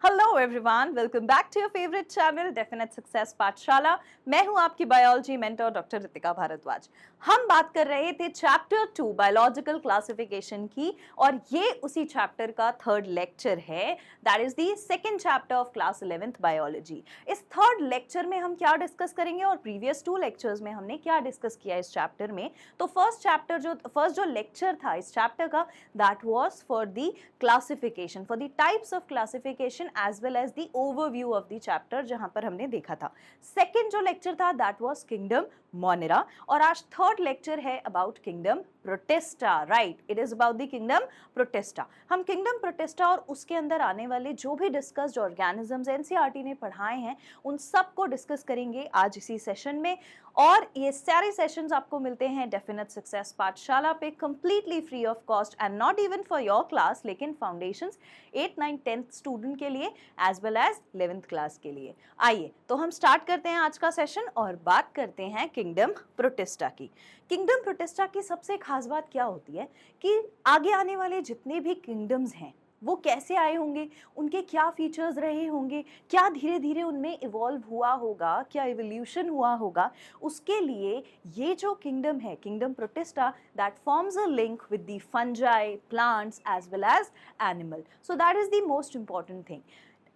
Hello everyone, welcome back to your favourite channel definite success Pathshala. मैं हूं आपकी biology mentor doctor Ritika Bhardwaj. हम बात कर रहे थे चैप्टर 2 बायोलॉजिकल क्लासिफिकेशन की और ये उसी चैप्टर का थर्ड लेक्चर है। That is the second chapter of class 11th biology. इस थर्ड लेक्चर में हम क्या डिस्कस करेंगे और प्रीवियस 2 लेक्चर्स में हमने क्या डिस्कस किया इस चैप्टर में। तो फर्स्ट जो लेक्चर था इस चैप्टर का, that was for the classification, for the types of classification as well as the overview of the chapter, जहां पर हमने देखा था। सेकेंड जो लेक्चर था दैट वाज किंगडम मोनेरा और आज थर्ड लेक्चर है about kingdom protista. Right, it is about the kingdom protista. हम किंगडम प्रोटिस्टा और उसके अंदर आने वाले जो भी डिस्कस्ड ऑर्गेनिजम्स एनसीईआरटी ने पढ़ाए हैं उन सबको डिस्कस करेंगे आज इसी सेशन में। और ये सारे सेशंस आपको मिलते हैं डेफिनेट सक्सेस पाठशाला पे completely free of cost and not even for your class, लेकिन फाउंडेशंस 8, 9, 10th स्टूडेंट के लिए as well as 11th class के लिए। आइए तो हम स्टार्ट करते हैं आज का सेशन और बात करते हैं किंगडम प्रोटिस्टा की। किंगडम प्रोटिस्टा की सबसे खास बात क्या होती है कि आगे आने वाले जितने भी किंगडम्स हैं वो कैसे आए होंगे, उनके क्या फीचर्स रहे होंगे, क्या धीरे धीरे उनमें इवॉल्व हुआ होगा, क्या इवोल्यूशन हुआ होगा, उसके लिए ये जो किंगडम है kingdom Protista that forms a link with the fungi, plants as well as animal. So that is the most important thing.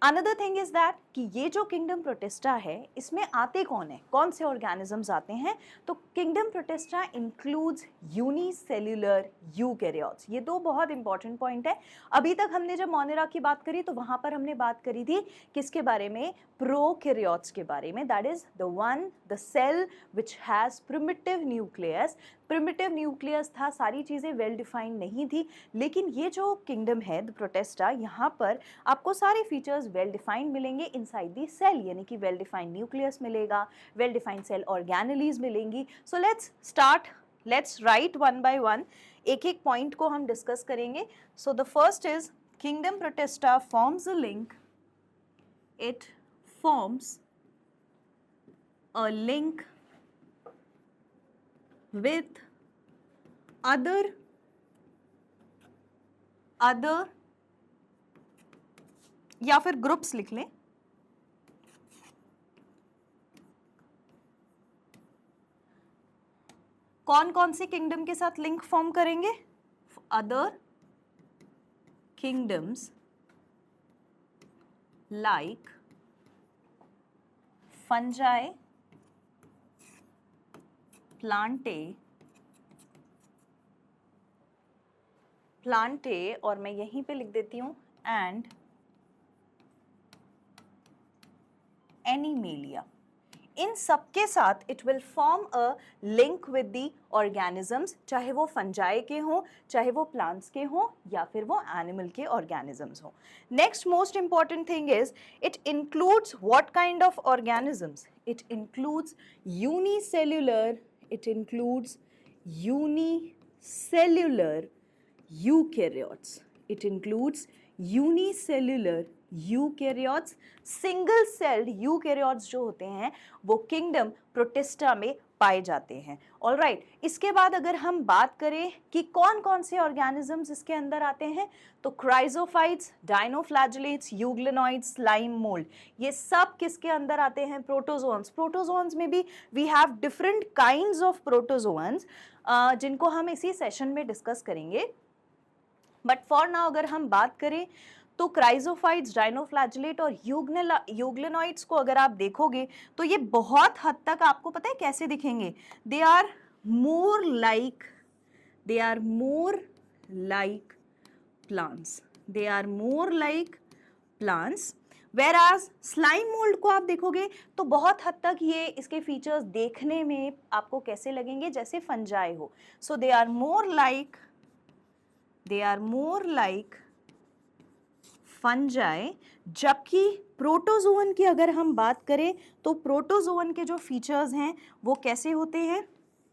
Another thing is that कि ये जो किंगडम प्रोटिस्टा है इसमें आते कौन है, कौन से ऑर्गेनिजम्स आते हैं। तो kingdom protista includes unicellular eukaryotes. ये दो बहुत इंपॉर्टेंट पॉइंट है। अभी तक हमने जब मोनेरा की बात करी तो वहां पर हमने बात करी थी किसके बारे में, प्रोकैरियोट्स के बारे में। That is the cell which has primitive nucleus. Primitive nucleus था, सारी चीज़ें वेल डिफाइंड नहीं थी। लेकिन ये जो किंगडम है द प्रोटिस्टा, यहाँ पर आपको सारे फीचर्स वेल डिफाइंड मिलेंगे इनसाइड दी सेल, यानी कि वेल डिफाइंड न्यूक्लियस मिलेगा, वेल डिफाइंड सेल ऑर्गेनेलीज मिलेंगी। So let's write one by one, एक एक पॉइंट को हम डिस्कस करेंगे। So the first is kingdom protista forms a link, it forms a link with other या फिर ग्रुप्स लिख लें, कौन कौन से किंगडम के साथ लिंक फॉर्म करेंगे, other kingdoms like fungi, Plantae और मैं यहीं पे लिख देती हूं एंड एनिमेलिया। इन सबके साथ it will form a link with the organisms, चाहे वो फंजाई के हों, चाहे वो प्लांट्स के हों या फिर वो एनिमल के ऑर्गेनिजम्स हों। Next most important thing is it includes what kind of organisms, it includes unicellular, it includes unicellular eukaryotes. It includes unicellular eukaryotes. Single celled eukaryotes जो होते हैं वो किंगडम प्रोटिस्टा में पाए जाते हैं। ऑलराइट, इसके बाद अगर हम बात करें कि कौन कौन से ऑर्गेनिजम्स इसके अंदर आते हैं, तो chrysophytes, dinoflagellates, euglenoids, slime mould, ये सब किसके अंदर आते हैं, प्रोटोजोन्स। प्रोटोजोन्स में भी we have different kinds of protozoans जिनको हम इसी सेशन में डिस्कस करेंगे। बट फॉर नाउ अगर हम बात करें तो क्राइजोफाइट्स, डायनोफ्लैजिलेट और यूग्लिनॉइड्स को अगर आप देखोगे तो ये बहुत हद तक आपको पता है कैसे दिखेंगे, they are more like plants. Whereas slime mould को आप देखोगे तो बहुत हद तक ये इसके फीचर्स देखने में आपको कैसे लगेंगे, जैसे फंजाई हो। So they are more like fungi. जबकि प्रोटोजोअन की अगर हम बात करें तो प्रोटोजोअन के जो फीचर्स हैं वो कैसे होते हैं,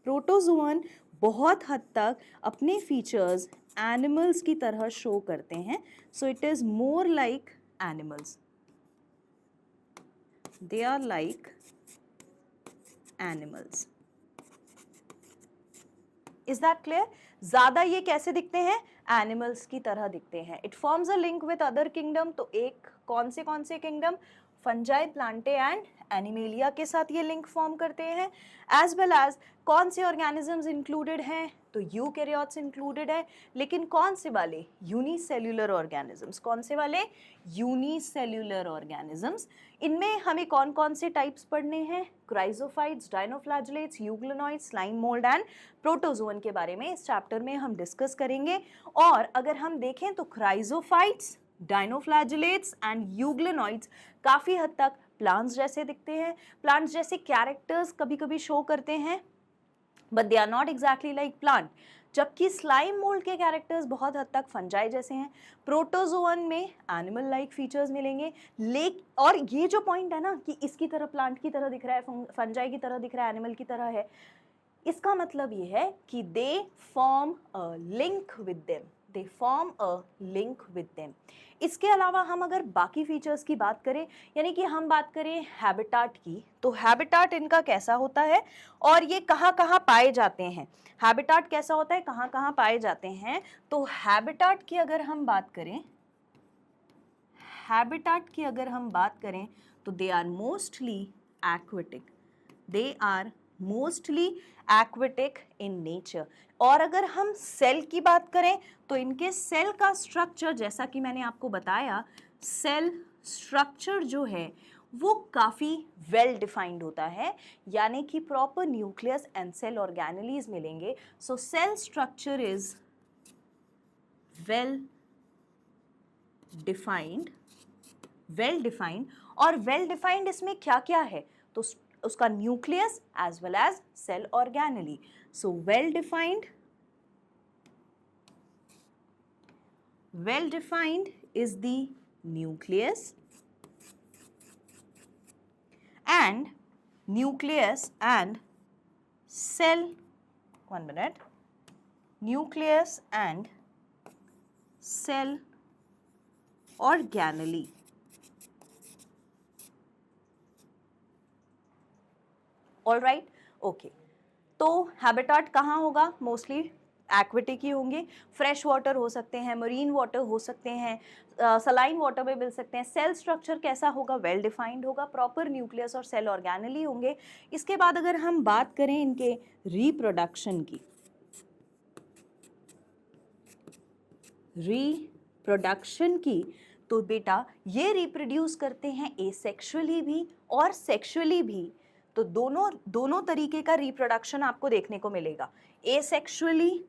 प्रोटोजोअन बहुत हद तक अपने फीचर्स एनिमल्स की तरह शो करते हैं। So it is more like animals, they are like animals. Is that clear? ज्यादा ये कैसे दिखते हैं, एनिमल्स की तरह दिखते हैं। It forms a link with other kingdom, तो एक कौन से kingdom, fungi, Plantae and animalia के साथ ये लिंक फॉर्म करते हैं, एज वेल एज कौन से ऑर्गेनिजम्स इंक्लूडेड हैं, तो यूकैरियोट्स इंक्लूडेड है, लेकिन कौन से वाले, यूनिसेल्युलर ऑर्गेनिजम्स, कौन से वाले, यूनिसेल्युलर ऑर्गेनिजम्स। इनमें हमें कौन कौन से टाइप्स पढ़ने हैं, chrysophytes, dinoflagellates, euglenoids, slime mould and protozoan के बारे में इस चैप्टर में हम डिस्कस करेंगे। और अगर हम देखें तो क्राइजोफाइट्स, डायनोफ्लैजेलेट्स एंड यूग्लिनॉइड्स काफ़ी हद तक प्लांट्स जैसे दिखते हैं, प्लांट्स जैसे कैरेक्टर्स कभी कभी शो करते हैं, but they are not exactly like plant. जबकि स्लाइम मोल्ड के कैरेक्टर्स बहुत हद तक फंजाई जैसे हैं, प्रोटोजोअन में एनिमल लाइक फीचर्स मिलेंगे। और ये जो पॉइंट है ना कि इसकी तरह प्लांट की तरह दिख रहा है, फंजाई की तरह दिख रहा है, एनिमल की तरह है, इसका मतलब ये है कि they form a link with them, they form a link with them. इसके अलावा हम अगर बाकी फीचर्स की बात करें, यानी कि हम बात करें हैबिटाट की, तो हैबिटाट इनका कैसा होता है और ये कहाँ कहाँ पाए जाते हैं, हैबिटाट कैसा होता है, कहाँ कहाँ पाए जाते हैं। तो हैबिटाट की अगर हम बात करें, हैबिटाट की अगर हम बात करें तो they are mostly aquatic, they are mostly aquatic in nature. और अगर हम सेल की बात करें तो इनके सेल का स्ट्रक्चर, जैसा कि मैंने आपको बताया, सेल स्ट्रक्चर जो है वो काफ़ी वेल डिफाइंड होता है, यानी कि proper nucleus and cell organelles मिलेंगे। So cell structure is well defined, well defined. और वेल डिफाइंड इसमें क्या क्या है, तो उसका nucleus as well as cell organelle. So well defined is the nucleus and cell, one minute, nucleus and cell organelle। All right, okay. तो habitat कहाँ होगा, मोस्टली एक्वेटिक ही होंगे, फ्रेश वाटर हो सकते हैं, मरीन वाटर हो सकते हैं, सलाइन वाटर में मिल सकते हैं। सेल स्ट्रक्चर कैसा होगा, वेल डिफाइंड होगा, प्रॉपर न्यूक्लियस और सेल ऑर्गेनेली होंगे। इसके बाद अगर हम बात करें इनके रिप्रोडक्शन की, तो बेटा ये रिप्रोड्यूस करते हैं एसेक्सुअली भी और सेक्सुअली भी। तो दोनों तरीके का रिप्रोडक्शन आपको देखने को मिलेगा, एसेक्सुअली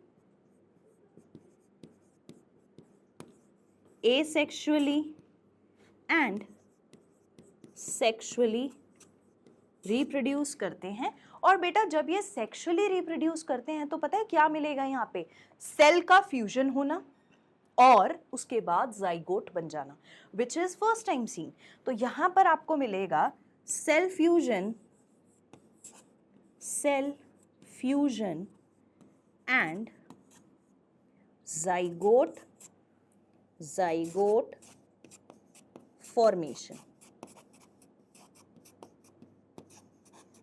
एंड सेक्सुअली रिप्रोड्यूस करते हैं। और बेटा जब ये सेक्सुअली रिप्रोड्यूस करते हैं तो पता है क्या मिलेगा, यहाँ पे सेल का फ्यूजन होना और उसके बाद जाइगोट बन जाना, which is first time seen. तो यहाँ पर आपको मिलेगा cell fusion and zygote formation.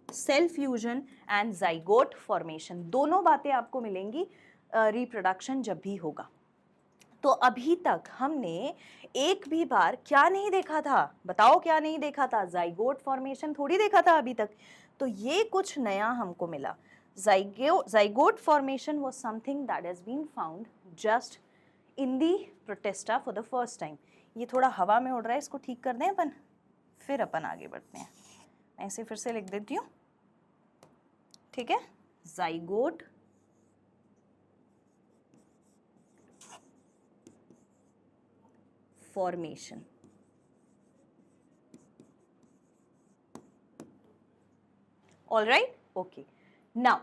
Cell fusion and zygote formation, दोनों बातें आपको मिलेंगी रिप्रोडक्शन जब भी होगा। तो अभी तक हमने एक भी बार क्या नहीं देखा था, बताओ क्या नहीं देखा था, जाइगोट फॉर्मेशन थोड़ी देखा था अभी तक। तो ये कुछ नया हमको मिला। Zygote formation was something that has been found just in the Protista for the first time. ये थोड़ा हवा में उड़ रहा है, इसको ठीक कर दें अपन, फिर अपन आगे बढ़ते हैं। मैं इसे फिर से लिख देती हूँ, ठीक है। Zygote formation, all right, okay. Now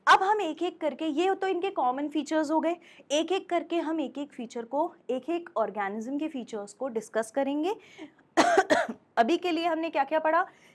अब हम एक एक करके, ये तो इनके कॉमन फीचर्स हो गए, एक एक करके हम एक एक फीचर को, एक एक ऑर्गेनिज्म के फीचर्स को डिस्कस करेंगे। अभी के लिए हमने क्या क्या पढ़ा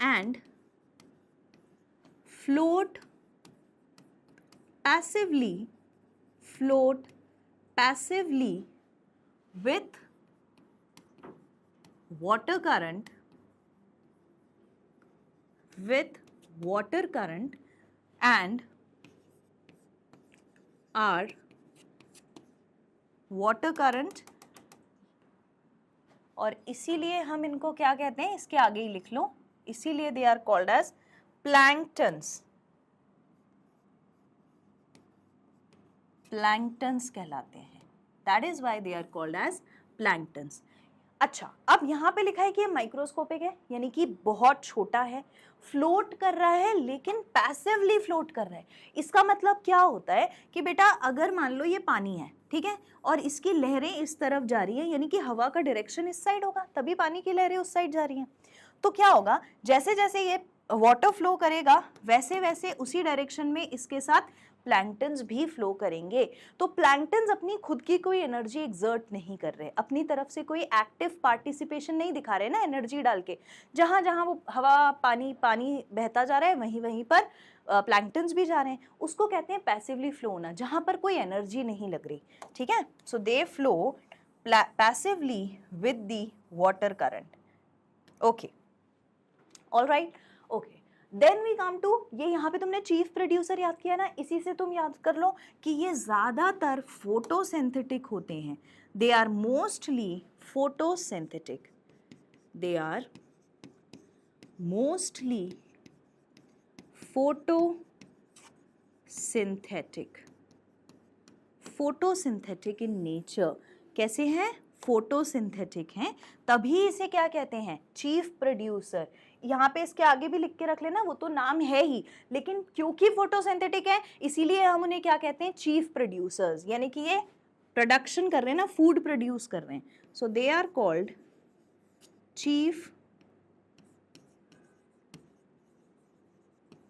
and float passively with water current and are water current, और इसीलिए हम इनको क्या कहते हैं, इसके आगे ही लिख लो, इसीलिए they are called as planktons कहलाते हैं। That is why they are called as planktons. अच्छा, अब यहाँ पे लिखा है कि ये माइक्रोस्कोपिक है, यानी कि बहुत छोटा है, फ्लोट कर रहा है, लेकिन पैसिवली फ्लोट कर रहा है। इसका मतलब क्या होता है कि बेटा अगर मान लो ये पानी है, ठीक है, और इसकी लहरें इस तरफ जा रही है, यानी कि हवा का डायरेक्शन इस साइड होगा, तभी पानी की लहरें उस साइड जा रही हैं। तो क्या होगा, जैसे जैसे ये वाटर फ्लो करेगा वैसे वैसे उसी डायरेक्शन में इसके साथ प्लैंक्टन्स भी फ्लो करेंगे। तो प्लैंक्टन्स अपनी खुद की कोई एनर्जी एक्सर्ट नहीं कर रहे, अपनी तरफ से कोई एक्टिव पार्टिसिपेशन नहीं दिखा रहे ना एनर्जी डाल के। जहां जहां वो हवा पानी बहता जा रहा है वहीं वहीं पर प्लैंक्टन्स भी जा रहे हैं, उसको कहते हैं पैसिवली फ्लो होना, जहां पर कोई एनर्जी नहीं लग रही। ठीक है, so they flow passively with the water current. Okay, alright, okay. Then we come to, ये यहाँ पे तुमने चीफ प्रोड्यूसर याद किया ना, इसी से तुम याद कर लो कि ये ज्यादातर फोटोसिंथेटिक होते हैं। They are mostly photosynthetic, they are mostly photosynthetic in nature. कैसे हैं? फोटोसिंथेटिक हैं, तभी इसे क्या कहते हैं? Chief producer. यहाँ पे इसके आगे भी लिख के रख लेना, वो तो नाम है ही, लेकिन क्योंकि फोटोसिंथेटिक है इसीलिए हम उन्हें क्या कहते हैं? चीफ प्रोड्यूसर्स, यानी कि ये प्रोडक्शन कर रहे हैं ना, फूड प्रोड्यूस कर रहे हैं। So they are called chief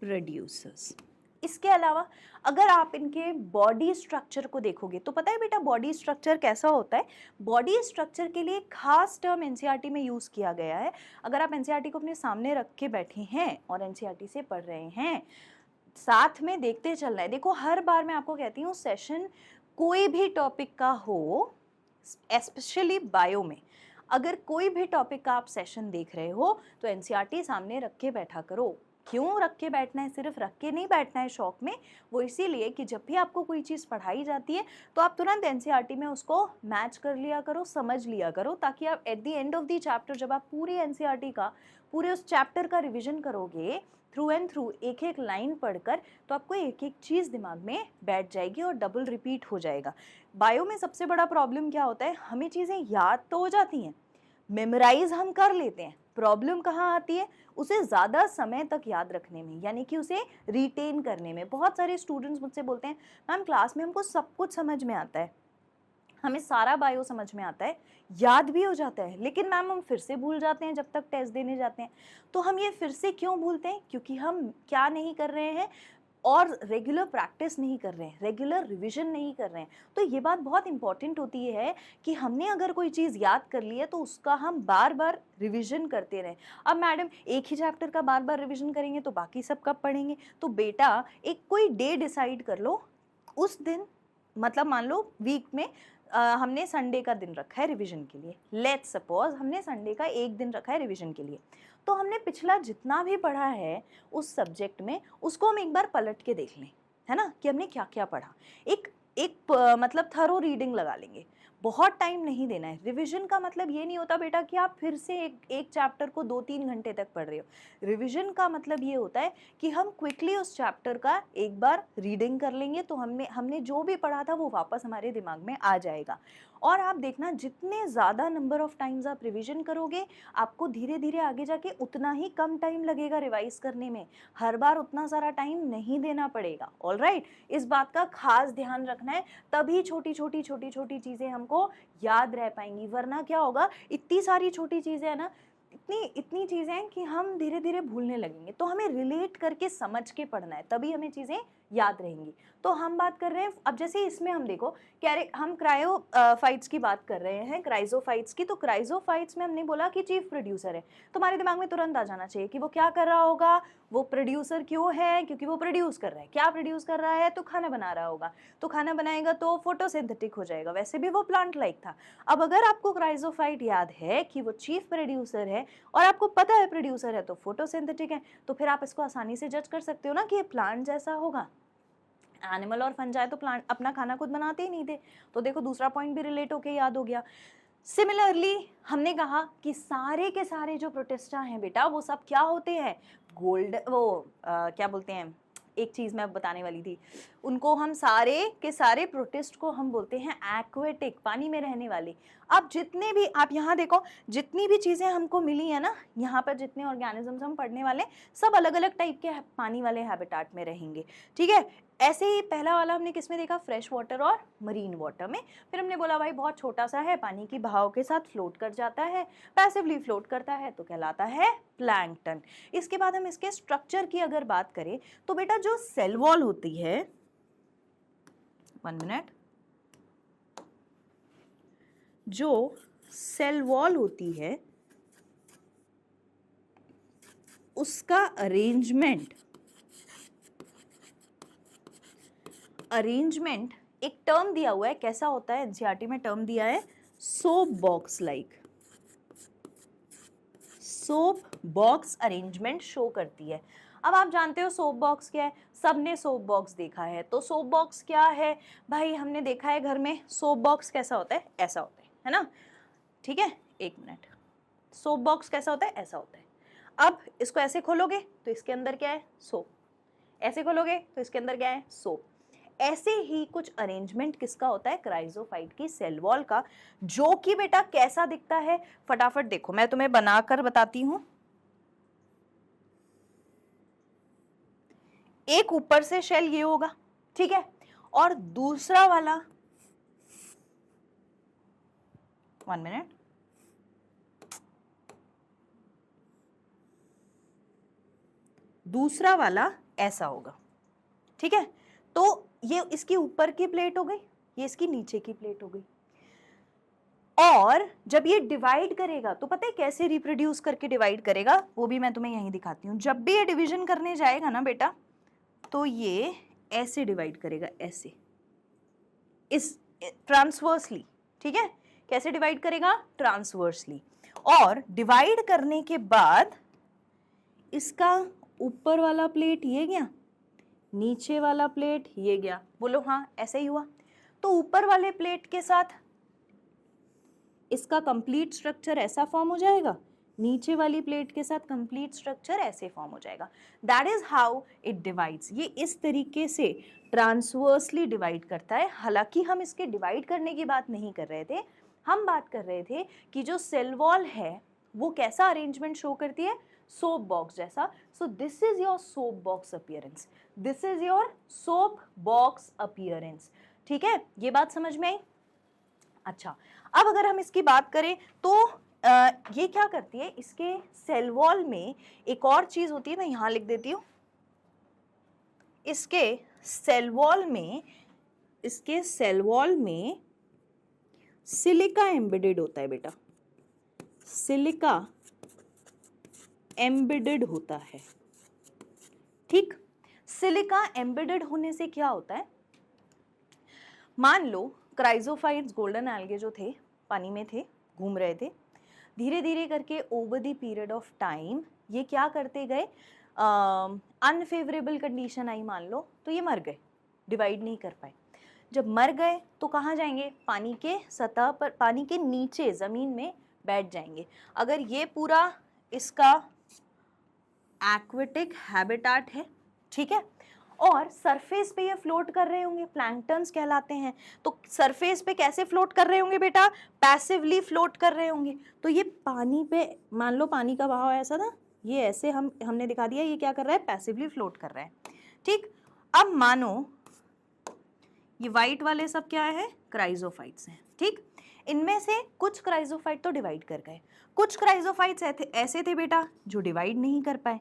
producers. इसके अलावा अगर आप इनके बॉडी स्ट्रक्चर को देखोगे तो पता है बेटा बॉडी स्ट्रक्चर कैसा होता है? बॉडी स्ट्रक्चर के लिए खास टर्म एनसीईआरटी में यूज किया गया है। अगर आप एनसीईआरटी को अपने सामने रख के बैठे हैं और एनसीईआरटी से पढ़ रहे हैं, साथ में देखते चलना है। देखो हर बार मैं आपको कहती हूँ सेशन कोई भी टॉपिक का हो, स्पेशली बायो में, अगर कोई भी टॉपिक का आप सेशन देख रहे हो तो एनसीईआरटी सामने रख के बैठा करो। क्यों रख के बैठना है? सिर्फ रख के नहीं बैठना है शौक में, वो इसीलिए कि जब भी आपको कोई चीज़ पढ़ाई जाती है तो आप तुरंत एनसीईआरटी में उसको मैच कर लिया करो, समझ लिया करो, ताकि आप at the end of the chapter जब आप पूरी एनसीईआरटी का, पूरे उस चैप्टर का रिविजन करोगे थ्रू एंड थ्रू, एक एक लाइन पढ़कर, तो आपको एक एक चीज़ दिमाग में बैठ जाएगी और डबल रिपीट हो जाएगा। बायो में सबसे बड़ा प्रॉब्लम क्या होता है? हमें चीज़ें याद तो हो जाती हैं, मेमोराइज हम कर लेते हैं, प्रॉब्लम कहाँ आती है? उसे ज़्यादा समय तक याद रखने में, यानी कि उसे रिटेन करने में। बहुत सारे स्टूडेंट्स मुझसे बोलते हैं मैम क्लास में हमको सब कुछ समझ में आता है, हमें सारा बायो समझ में आता है, याद भी हो जाता है, लेकिन मैम हम फिर से भूल जाते हैं जब तक टेस्ट देने जाते हैं। तो हम ये फिर से क्यों भूलते हैं? क्योंकि हम क्या नहीं कर रहे हैं, और रेगुलर प्रैक्टिस नहीं कर रहे हैं, रेगुलर रिवीजन नहीं कर रहे हैं। तो ये बात बहुत इंपॉर्टेंट होती है कि हमने अगर कोई चीज़ याद कर ली है तो उसका हम बार बार रिवीजन करते रहें। अब मैडम एक ही चैप्टर का बार बार रिवीजन करेंगे तो बाकी सब कब पढ़ेंगे? तो बेटा एक कोई डे डिसाइड कर लो, उस दिन, मतलब मान लो वीक में हमने संडे का दिन रखा है रिवीजन के लिए, लेट्स सपोज हमने संडे का एक दिन रखा है रिवीजन के लिए, तो हमने पिछला जितना भी पढ़ा है उस सब्जेक्ट में उसको हम एक बार पलट के देख लें, है ना, कि हमने क्या क्या पढ़ा। एक मतलब थरो रीडिंग लगा लेंगे। बहुत टाइम नहीं देना है। रिवीजन का मतलब ये नहीं होता बेटा कि आप फिर से एक चैप्टर को 2-3 घंटे तक पढ़ रहे हो। रिवीजन का मतलब ये होता है कि हम क्विकली उस चैप्टर का एक बार रीडिंग कर लेंगे तो हमने जो भी पढ़ा था वो वापस हमारे दिमाग में आ जाएगा। और आप देखना जितने ज़्यादा नंबर ऑफ टाइम्स आप रिवीजन करोगे आपको धीरे धीरे आगे जाके उतना ही कम टाइम लगेगा रिवाइज करने में, हर बार उतना सारा टाइम नहीं देना पड़ेगा। ऑलराइट, इस बात का खास ध्यान रखना है, तभी छोटी छोटी चीज़ें हमको याद रह पाएंगी। वरना क्या होगा, इतनी सारी छोटी चीज़ें हैं ना, इतनी चीज़ें हैं कि हम धीरे धीरे भूलने लगेंगे। तो हमें रिलेट करके समझ के पढ़ना है, तभी हमें चीज़ें याद रहेंगी। तो हम बात कर रहे हैं, अब जैसे इसमें हम देखो हम क्रायोफाइट्स की बात कर रहे हैं, क्राइजोफाइट्स की। तो क्राइजोफाइट्स में हमने बोला कि चीफ प्रोड्यूसर है, तुम्हारे दिमाग में तुरंत आ जाना चाहिए कि वो क्या कर रहा होगा, वो प्रोड्यूसर क्यों है, क्योंकि वो प्रोड्यूस कर रहा है। क्या प्रोड्यूस कर रहा है? तो खाना बना रहा होगा, तो खाना बनाएगा तो फोटोसिंथेटिक हो जाएगा, वैसे भी वो प्लांट लाइक था। अब अगर आपको क्राइजोफाइट याद है कि वो चीफ प्रोड्यूसर है और आपको पता है प्रोड्यूसर है तो फोटोसिंथेटिक है, तो फिर आप इसको आसानी से जज कर सकते हो ना कि ये प्लांट जैसा होगा। एनिमल और फंजाई तो प्लांट अपना खाना खुद बनाते ही नहीं थे, तो देखो दूसरा पॉइंट भी रिलेट होके याद हो गया। सिमिलरली हमने कहा कि सारे के सारे जो प्रोटिस्टा हैं बेटा वो सब क्या होते हैं, गोल्ड क्या बोलते हैं, एक चीज मैं बताने वाली थी, उनको हम सारे के सारे प्रोटिस्ट को हम बोलते हैं एक्वेटिक, पानी में रहने वाले। अब जितने भी आप यहाँ देखो, जितनी भी चीजें हमको मिली है ना, यहाँ पर जितने ऑर्गेनिजम्स हम पढ़ने वाले सब अलग अलग टाइप के पानी वाले हैबिटाट में रहेंगे, ठीक है। ऐसे ही पहला वाला हमने किस में देखा, फ्रेश वाटर और मरीन वाटर में। फिर हमने बोला भाई बहुत छोटा सा है, पानी की बहाव के साथ फ्लोट कर जाता है, पैसिवली फ्लोट करता है, तो कहलाता है प्लैंकटन। इसके बाद हम इसके स्ट्रक्चर की अगर बात करें तो बेटा जो सेल वॉल होती है, 1 मिनट, जो सेल वॉल होती है उसका अरेंजमेंट एक टर्म दिया हुआ है, कैसा होता है, एनसीईआरटी में टर्म दिया है soap box like. Soap box arrangement show करती है। अब आप जानते हो सोप बॉक्स क्या है, सबने सोप बॉक्स देखा है। तो सोप बॉक्स क्या है भाई, हमने देखा है घर में सोप बॉक्स कैसा होता है, ऐसा होता है ना, ठीक है। एक मिनट, सोप बॉक्स कैसा होता है, ऐसा होता है। अब इसको ऐसे खोलोगे तो इसके अंदर क्या है, सोप, ऐसे खोलोगे तो इसके अंदर क्या है, सोप। ऐसे ही कुछ अरेंजमेंट किसका होता है, क्राइजोफाइट की सेल वॉल का, जो कि बेटा कैसा दिखता है, फटाफट देखो मैं तुम्हें बनाकर बताती हूं। एक ऊपर से शेल ये होगा, ठीक है, और दूसरा वाला, 1 मिनट, दूसरा वाला ऐसा होगा, ठीक है। तो ये इसकी ऊपर की प्लेट हो गई, ये इसकी नीचे की प्लेट हो गई। और जब ये डिवाइड करेगा तो पता है कैसे रिप्रोड्यूस करके डिवाइड करेगा, वो भी मैं तुम्हें यहीं दिखाती हूँ। जब भी ये डिवीजन करने जाएगा ना बेटा, तो ये ऐसे डिवाइड करेगा, ऐसे, इस ट्रांसवर्सली, ठीक है। कैसे डिवाइड करेगा, ट्रांसवर्सली। और डिवाइड करने के बाद इसका ऊपर वाला प्लेट ये गया, नीचे वाला प्लेट ये गया, बोलो हाँ ऐसे ही हुआ। तो ऊपर वाले प्लेट के साथ इसका कंप्लीट स्ट्रक्चर ऐसा फॉर्म हो जाएगा, नीचे वाली प्लेट के साथ कंप्लीट स्ट्रक्चर ऐसे फॉर्म हो जाएगा। That is how it divides. ये इस तरीके से ट्रांसवर्सली डिवाइड करता है। हालांकि हम इसके डिवाइड करने की बात नहीं कर रहे थे, हम बात कर रहे थे कि जो सेल वॉल है वो कैसा अरेंजमेंट शो करती है, सोप बॉक्स जैसा। सो this is your soap box appearance, this is your soap box appearance, ठीक है। ये बात समझ में आई। अच्छा, अब अगर हम इसकी बात करें तो ये क्या करती है, इसके सेल वॉल में एक और चीज होती है, मैं यहां लिख देती हूं। इसके सेल वॉल में सिलिका एम्बेडेड होता है बेटा, सिलिका एम्बेडेड होता है, ठीक। सिलिका एम्बेडेड होने से क्या होता है, मान लो क्राइजोफाइट्स गोल्डन एल्गे जो थे पानी में थे, घूम रहे थे, धीरे धीरे करके over the period of time ये क्या करते गए, अनफेवरेबल कंडीशन आई मान लो, तो ये मर गए, डिवाइड नहीं कर पाए। जब मर गए तो कहाँ जाएंगे, पानी के सतह पर, पानी के नीचे ज़मीन में बैठ जाएंगे। अगर ये पूरा इसका एक्वेटिक हैबिटाट है, ठीक है, और सरफेस पे ये फ्लोट कर रहे होंगे, प्लैंकटन्स कहलाते हैं। तो सरफेस पे कैसे फ्लोट कर रहे होंगे बेटा, पैसिवली फ्लोट कर रहे होंगे। तो ये पानी पे, मान लो पानी का बहाव ऐसा था, ये ऐसे हमने दिखा दिया, ये क्या कर रहा है, पैसिवली फ्लोट कर रहा है, ठीक। अब मानो ये वाइट वाले सब क्या है, क्राइजोफाइट्स हैं, ठीक। इनमें से कुछ क्राइजोफाइट तो डिवाइड कर गए, कुछ क्राइजोफाइट्स ऐसे थे बेटा जो डिवाइड नहीं कर पाए।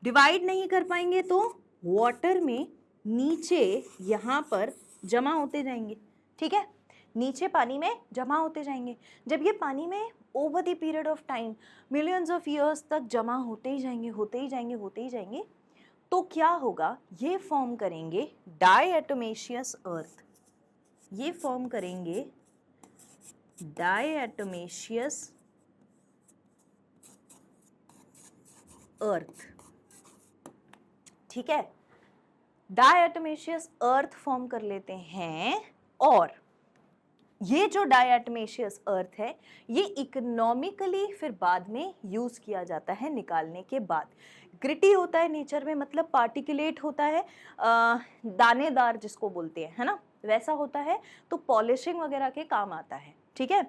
डिवाइड नहीं कर पाएंगे तो वाटर में नीचे यहाँ पर जमा होते जाएंगे, ठीक है, नीचे पानी में जमा होते जाएंगे। जब ये पानी में over the period of time millions of years तक जमा होते ही जाएंगे, होते ही जाएंगे, होते ही जाएंगे, तो क्या होगा, ये फॉर्म करेंगे डायएटोमेशियस अर्थ। ये फॉर्म करेंगे डायएटोमेशियस अर्थ, ठीक है, डायएटोमेशियस अर्थ फॉर्म कर लेते हैं। और ये जो डायएटोमेशियस अर्थ है ये इकोनॉमिकली फिर बाद में यूज किया जाता है निकालने के बाद। ग्रिटी होता है नेचर में, मतलब पार्टिकुलेट होता है, दानेदार जिसको बोलते हैं, है ना, वैसा होता है, तो पॉलिशिंग वगैरह के काम आता है, ठीक है,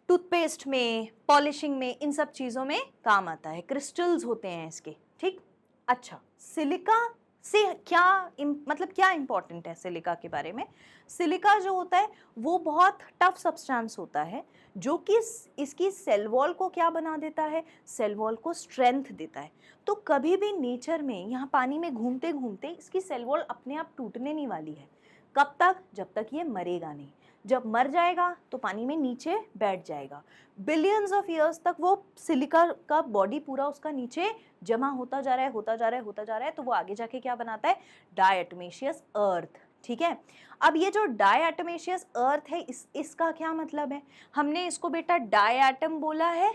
टूथपेस्ट में, पॉलिशिंग में, इन सब चीज़ों में काम आता है, क्रिस्टल्स होते हैं इसके, ठीक। अच्छा, सिलिका से क्या मतलब क्या इंपॉर्टेंट है सिलिका के बारे में? सिलिका जो होता है वो बहुत टफ सब्सटेंस होता है जो कि इसकी सेल वॉल को क्या बना देता है, सेल वॉल को स्ट्रेंथ देता है। तो कभी भी नेचर में यहाँ पानी में घूमते घूमते इसकी सेल वॉल अपने आप टूटने नहीं वाली है। कब तक? जब तक ये मरेगा नहीं। जब मर जाएगा तो पानी में नीचे बैठ जाएगा। बिलियंस ऑफ ईयर्स तक वो सिलिका का बॉडी पूरा उसका नीचे जमा होता जा रहा है, होता जा रहा है, होता जा रहा है, तो वो आगे जाके क्या बनाता है, डायएटोमेशियस अर्थ, ठीक है। अब ये जो डायएटोमेशियस अर्थ है इसका क्या मतलब है? हमने इसको बेटा डायएटम बोला है,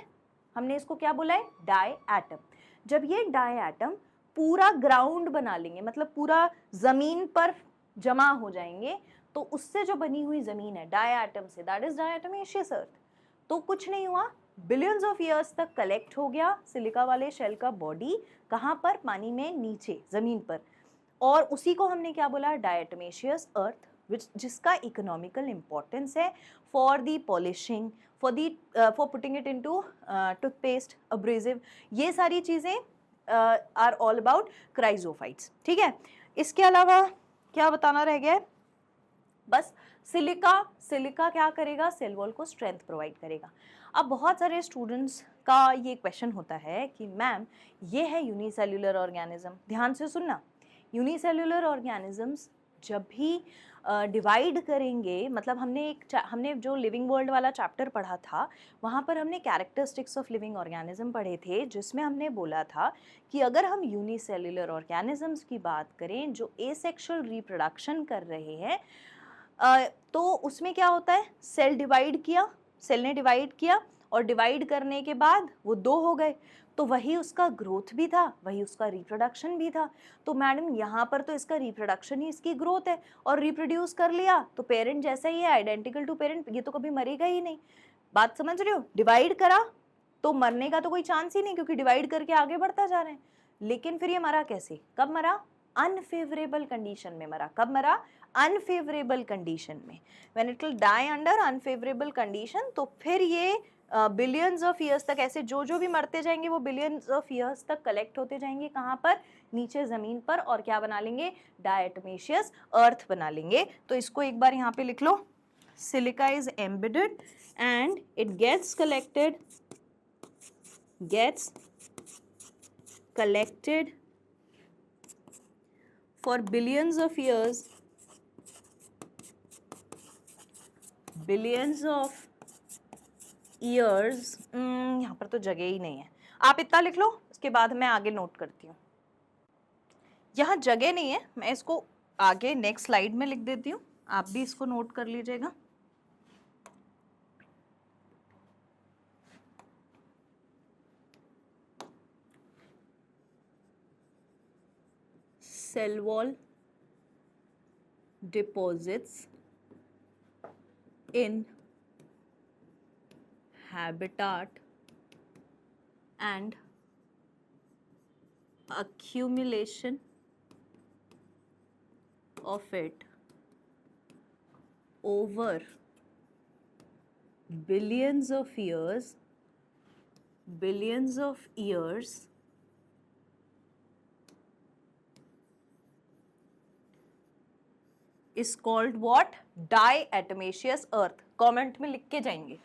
हमने इसको क्या बोला है, डायएटम। जब ये डायएटम पूरा ग्राउंड बना लेंगे, मतलब पूरा जमीन पर जमा हो जाएंगे, तो उससे जो बनी हुई जमीन है डायएटम से, दैट इज डायएटोमेशियस अर्थ। तो कुछ नहीं हुआ, बिलियंस ऑफ ईयर्स तक कलेक्ट हो गया सिलिका वाले शेल का बॉडी, कहाँ पर, पानी में नीचे जमीन पर, और उसी को हमने क्या बोला, डायएटोमेशियस अर्थ, जिसका इकोनॉमिकल इंपॉर्टेंस है for the polishing, for putting it into toothpaste, abrasive, ये सारी चीज़ें आर ऑल अबाउट क्राइजोफाइट्स, ठीक है। इसके अलावा क्या बताना रह गया है? बस सिलिका क्या करेगा, सेल वॉल को स्ट्रेंथ प्रोवाइड करेगा। अब बहुत सारे स्टूडेंट्स का ये क्वेश्चन होता है कि मैम ये है यूनिसेल्युलर ऑर्गेनिज्म। ध्यान से सुनना, यूनिसेल्युलर ऑर्गेनिजम्स जब भी डिवाइड करेंगे, मतलब हमने जो लिविंग वर्ल्ड वाला चैप्टर पढ़ा था वहाँ पर हमने कैरेक्टरिस्टिक्स ऑफ लिविंग ऑर्गेनिज्म पढ़े थे, जिसमें हमने बोला था कि अगर हम यूनिसेल्युलर ऑर्गेनिजम्स की बात करें जो एसेक्सुअल रिप्रोडक्शन कर रहे हैं, तो उसमें क्या होता है, सेल ने डिवाइड किया और डिवाइड करने के बाद वो 2 हो गए, तो वही उसका ग्रोथ भी था, वही उसका रिप्रोडक्शन भी था। तो मैडम यहाँ पर तो इसका रिप्रोडक्शन ही इसकी ग्रोथ है, और रिप्रोड्यूस कर लिया तो पेरेंट जैसा ही है, आइडेंटिकल टू पेरेंट, ये तो कभी मरेगा ही नहीं। बात समझ रहे हो? डिवाइड करा तो मरने का तो कोई चांस ही नहीं, क्योंकि डिवाइड करके आगे बढ़ता जा रहे हैं। लेकिन फिर ये मरा कैसे, कब मरा, अनफेवरेबल कंडीशन में मरा। कब मरा? अनफेवरेबल कंडीशन में। When it will die under unfavourable condition, तो फिर ये बिलियंस ऑफ ईयर्स तक ऐसे जो भी मरते जाएंगे वो बिलियंस ऑफ ईयर्स तक कलेक्ट होते जाएंगे, कहाँ पर, नीचे जमीन पर, और क्या बना लेंगे, डायएटोमेशियस अर्थ बना लेंगे। तो इसको एक बार यहाँ पे लिख लो, silica is embedded and it gets collected for billions of years, यहाँ पर तो जगह ही नहीं है, आप इतना लिख लो, उसके बाद मैं आगे नोट करती हूँ। यहाँ जगह नहीं है, मैं इसको आगे नेक्स्ट स्लाइड में लिख देती हूँ, आप भी इसको नोट कर लीजिएगा। Cell wall deposits in habitat and accumulation of it over billions of years is called what? Diatomaceous earth. Comment में लिख के जाएंगे,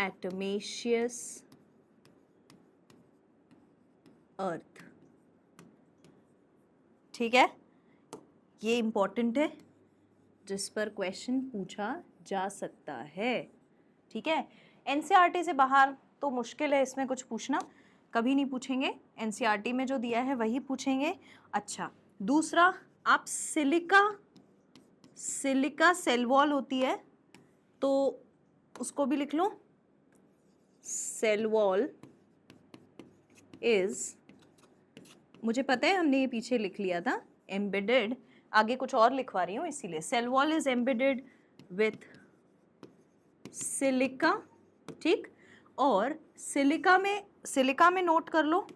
diatomaceous earth, ठीक है, ये इंपॉर्टेंट है, जिस पर क्वेश्चन पूछा जा सकता है। ठीक है, एनसीईआरटी से बाहर तो मुश्किल है इसमें कुछ पूछना, कभी नहीं पूछेंगे, एनसीईआरटी में जो दिया है वही पूछेंगे। अच्छा, दूसरा, आप सिलिका सेल वॉल होती है तो उसको भी लिख लो। सेल वॉल इज, मुझे पता है हमने ये पीछे लिख लिया था, एम्बेडेड, आगे कुछ और लिखवा रही हूँ इसीलिए। Cell wall is embedded with silica, ठीक, और सिलिका में नोट कर लो,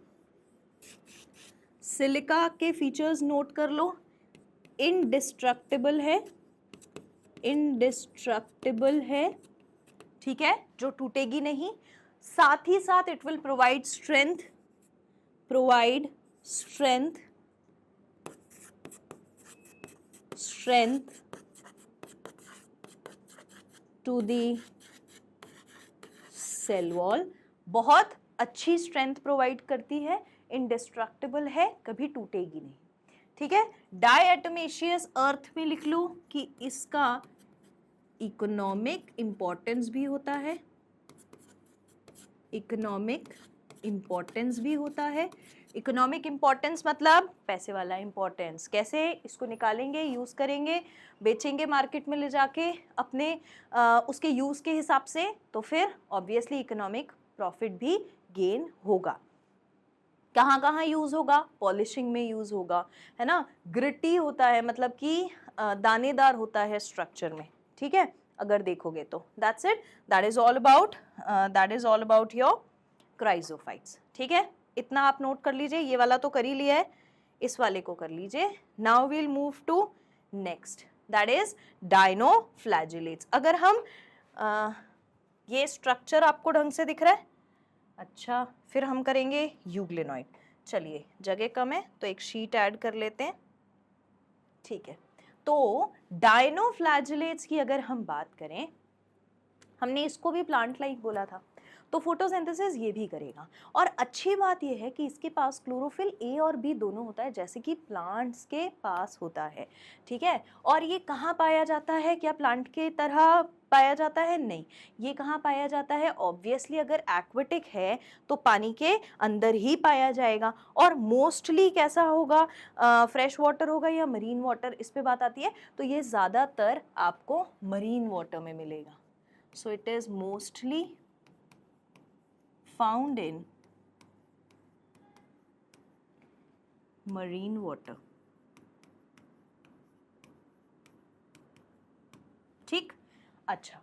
सिलिका के फीचर्स नोट कर लो। इनडिस्ट्रक्टिबल है, ठीक है, जो टूटेगी नहीं, साथ ही साथ it will provide strength to the cell wall, बहुत अच्छी स्ट्रेंथ प्रोवाइड करती है, इंडिस्ट्रक्टिबल है, कभी टूटेगी नहीं। ठीक है, डायटोमेशियस अर्थ में लिख लो कि इसका इकोनॉमिक इंपॉर्टेंस भी होता है, इकोनॉमिक इंपॉर्टेंस मतलब पैसे वाला इंपॉर्टेंस। कैसे इसको निकालेंगे, यूज करेंगे, बेचेंगे मार्केट में ले जाके अपने उसके यूज के हिसाब से, तो फिर ऑब्वियसली इकोनॉमिक प्रॉफिट भी गेन होगा। कहाँ कहाँ यूज होगा, पॉलिशिंग में यूज होगा, है ना, ग्रिटी होता है मतलब कि दानेदार होता है स्ट्रक्चर में। ठीक है, अगर देखोगे तो that's it, that is all about your chrysophytes. ठीक है, इतना आप नोट कर लीजिए, ये वाला तो कर ही लिया है, इस वाले को कर लीजिए। Now we'll move to next, that is dinoflagellates. अगर हम ये स्ट्रक्चर आपको ढंग से दिख रहा है, अच्छा, फिर हम करेंगे यूग्लिनॉइड। चलिए, जगह कम है तो एक शीट ऐड कर लेते हैं। ठीक है, तो डायनोफ्लैजिलेट्स की अगर हम बात करें, हमने इसको भी प्लांट लाइक बोला था, तो फोटोसिंथेसिस ये भी करेगा। और अच्छी बात ये है कि इसके पास क्लोरोफिल ए और बी दोनों होता है, जैसे कि प्लांट्स के पास होता है। ठीक है, और ये कहाँ पाया जाता है, क्या प्लांट के तरह पाया जाता है? नहीं, ये कहाँ पाया जाता है, ऑब्वियसली अगर एक्वेटिक है तो पानी के अंदर ही पाया जाएगा, और मोस्टली कैसा होगा, फ्रेश वाटर होगा या मरीन वाटर, इस पे बात आती है, तो ये ज़्यादातर आपको मरीन वाटर में मिलेगा। So it is mostly found in marine water। ठीक, अच्छा,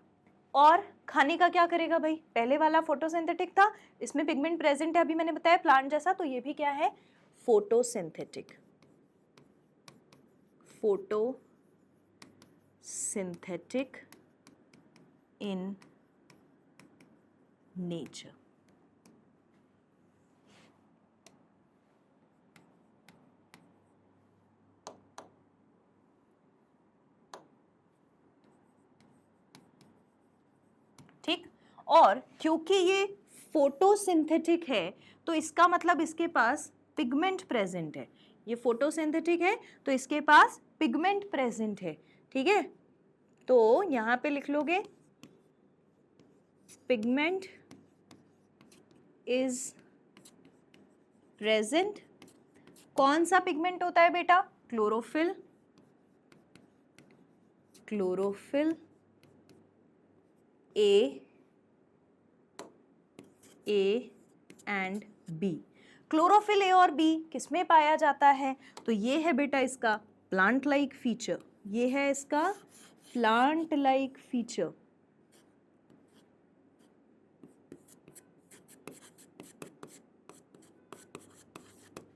और खाने का क्या करेगा भाई, पहले वाला फोटोसिंथेटिक था, इसमें पिगमेंट प्रेजेंट है, अभी मैंने बताया प्लांट जैसा, तो ये भी क्या है, फोटोसिंथेटिक इन नेचर। ठीक, और क्योंकि ये फोटोसिंथेटिक है तो इसका मतलब इसके पास पिगमेंट प्रेजेंट है, ये फोटोसिंथेटिक है तो इसके पास पिगमेंट प्रेजेंट है। ठीक है, तो यहां पे लिख लोगे पिगमेंट इज प्रेजेंट। कौन सा पिगमेंट होता है बेटा, chlorophyll a and b. Chlorophyll a और बी किसमें पाया जाता है, तो ये है बेटा इसका प्लांट लाइक फीचर, ये है इसका प्लांट लाइक फीचर।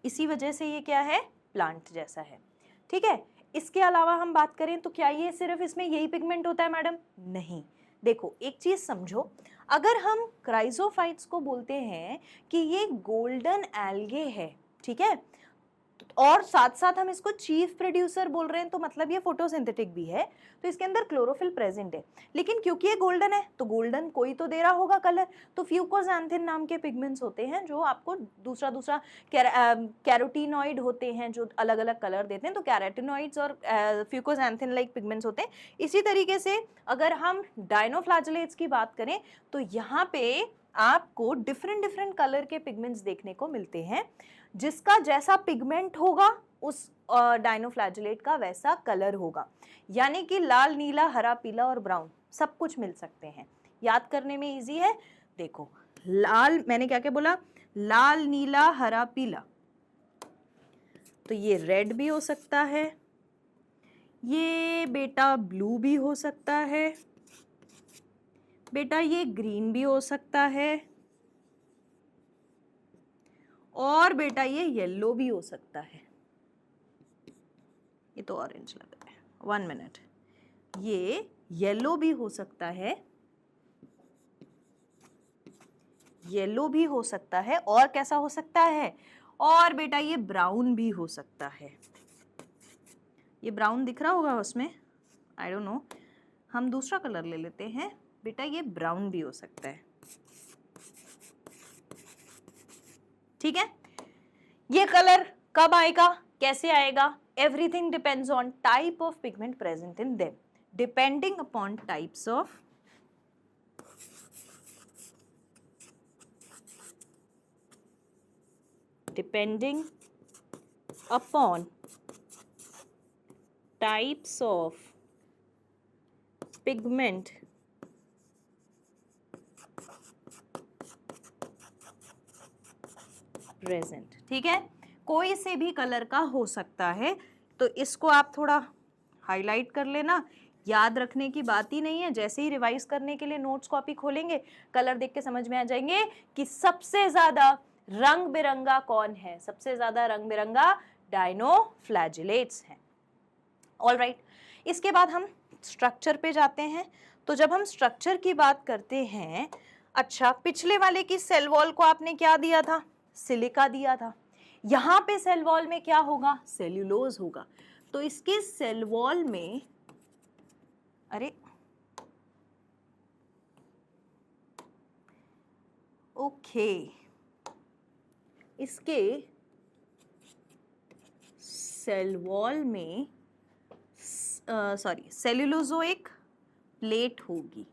इसी वजह से ये क्या है, प्लांट जैसा है। ठीक है, इसके अलावा हम बात करें तो क्या ये सिर्फ इसमें यही पिगमेंट होता है मैडम, नहीं। देखो एक चीज समझो, अगर हम क्राइजोफाइट्स को बोलते हैं कि ये गोल्डन एल्गे है, ठीक है, तो और साथ साथ हम इसको चीफ प्रोड्यूसर बोल रहे हैं, तो मतलब ये फोटोसिंथेटिक भी है, तो इसके अंदर क्लोरोफिल प्रेजेंट है। लेकिन क्योंकि ये गोल्डन है तो गोल्डन कोई तो दे रहा होगा कलर, तो फ्यूकोजैंथिन नाम के पिगमेंट्स होते हैं जो आपको दूसरा दूसरा कैरोटीनॉइड होते हैं जो अलग अलग कलर देते हैं, तो कैरोटीनॉइड्स और फ्यूकोजैंथिन लाइक पिगमेंट्स होते हैं। इसी तरीके से अगर हम डायनोफ्लैजेलेट्स की बात करें तो यहाँ पे आपको डिफरेंट डिफरेंट कलर के पिगमेंट्स देखने को मिलते हैं, जिसका जैसा पिगमेंट होगा उस डायनोफ्लैजेलेट का वैसा कलर होगा। यानी कि लाल, नीला, हरा, पीला और ब्राउन सब कुछ मिल सकते हैं। याद करने में इजी है। देखो लाल, मैंने क्या क्या बोला, लाल, नीला, हरा, पीला, तो ये रेड भी हो सकता है, ये बेटा ब्लू भी हो सकता है, बेटा ये ग्रीन भी हो सकता है, और बेटा ये येलो भी हो सकता है। ये तो ऑरेंज लग रहा है, 1 मिनट, ये येलो भी हो सकता है, येलो भी हो सकता है, और कैसा हो सकता है, और बेटा ये ब्राउन भी हो सकता है। ये ब्राउन दिख रहा होगा उसमें, आई डोंट नो, हम दूसरा कलर ले लेते हैं, बेटा ये ब्राउन भी हो सकता है। ठीक है, ये कलर कब आएगा, कैसे आएगा, everything depends on type of pigment present in them, depending upon types of depending upon types of pigment present। ठीक है, कोई से भी कलर का हो सकता है, तो इसको आप थोड़ा हाईलाइट कर लेना। याद रखने की बात ही नहीं है, जैसे ही रिवाइज करने के लिए नोट्स कॉपी खोलेंगे कलर देख के समझ में आ जाएंगे कि सबसे ज्यादा रंग बिरंगा कौन है। सबसे ज्यादा रंग बिरंगा डायनोफ्लैजेलेट्स हैं। ऑलराइट, इसके बाद हम स्ट्रक्चर पे जाते हैं। तो जब हम स्ट्रक्चर की बात करते हैं, अच्छा पिछले वाले की सेल वॉल को आपने क्या दिया था, सिलिका दिया था। यहाँ पे सेल वॉल में क्या होगा, सेल्यूलोज होगा। तो इसके सेल वॉल में, अरे ओके, इसके सेल वॉल में सेल्यूलोजोइक प्लेट होगी।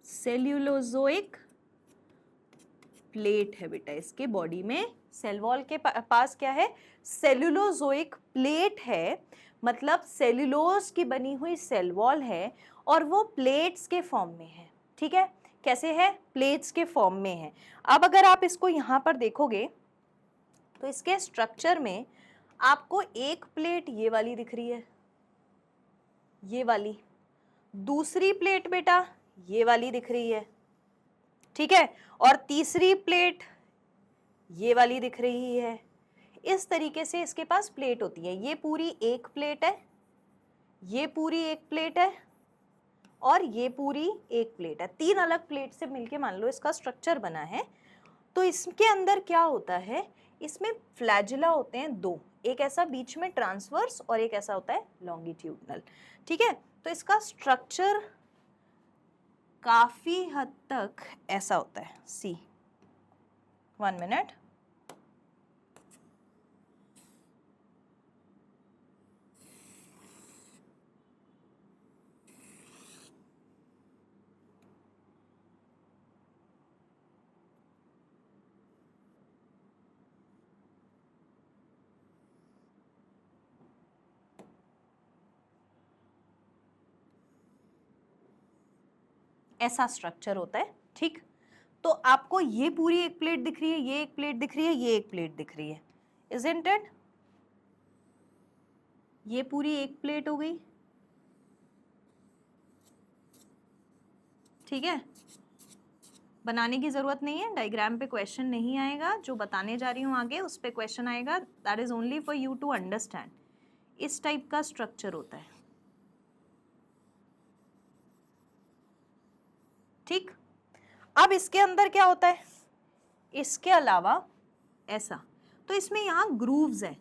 सेल्यूलोजोइक प्लेट है बेटा इसके बॉडी में। सेल वॉल के पास क्या है, सेल्यूलोजोइक प्लेट है, मतलब सेल्यूलोज की बनी हुई सेल वॉल है और वो प्लेट्स के फॉर्म में है। ठीक है, कैसे है, प्लेट्स के फॉर्म में है। अब अगर आप इसको यहाँ पर देखोगे तो इसके स्ट्रक्चर में आपको एक प्लेट ये वाली दिख रही है, ये वाली, दूसरी प्लेट बेटा ये वाली दिख रही है। ठीक है, और तीसरी प्लेट ये वाली दिख रही है। इस तरीके से इसके पास प्लेट होती है। ये पूरी एक प्लेट है, ये पूरी एक प्लेट है, और ये पूरी एक प्लेट है। 3 अलग प्लेट से मिलके मान लो इसका स्ट्रक्चर बना है। तो इसके अंदर क्या होता है, इसमें फ्लैजिला होते हैं 2, एक ऐसा बीच में ट्रांसवर्स और एक ऐसा होता है लॉन्गिट्यूडनल। ठीक है, तो इसका स्ट्रक्चर काफी हद तक ऐसा होता है। सी 1 मिनट, ऐसा स्ट्रक्चर होता है। ठीक, तो आपको ये पूरी एक प्लेट दिख रही है, ये एक प्लेट दिख रही है, ये एक प्लेट दिख रही है, isn't it? ये पूरी एक प्लेट हो गई। ठीक है, बनाने की जरूरत नहीं है, डायग्राम पे क्वेश्चन नहीं आएगा, जो बताने जा रही हूँ आगे उस पे क्वेश्चन आएगा। That is only for you to understand. इस टाइप का स्ट्रक्चर होता है। ठीक, अब इसके अंदर क्या होता है, इसके अलावा ऐसा, तो इसमें यहाँ ग्रूव्स हैं,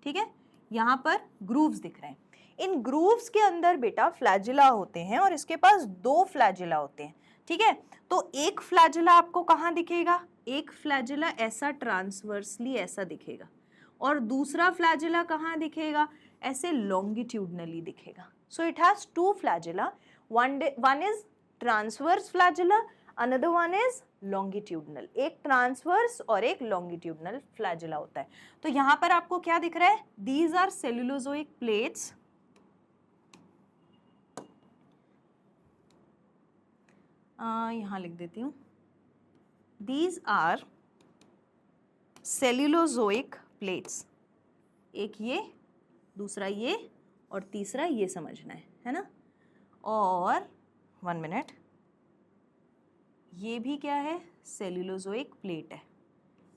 ठीक है, यहाँ पर ग्रूव्स दिख रहे हैं। इन ग्रूव्स के अंदर बेटा फ्लैजिला होते हैं और इसके पास 2 फ्लैजिला होते हैं। ठीक है, तो एक फ्लैजिला आपको कहाँ दिखेगा, एक फ्लैजिला ऐसा ट्रांसवर्सली ऐसा दिखेगा और दूसरा फ्लैजिला कहाँ दिखेगा, ऐसे लॉन्गिट्यूडनली दिखेगा। So it has 2 flagella, one is transverse flagella, another one is longitudinal। एक ट्रांसवर्स और एक लॉन्गिट्यूडनल फ्लैजिला होता है। तो यहाँ पर आपको क्या दिख रहा है, these are cellulosic plates, यहाँ लिख देती हूँ, these are cellulosic plates। एक ये, दूसरा ये और तीसरा ये समझना है ना। और 1 मिनट, ये भी क्या है, सेल्यूलोजोइक प्लेट है।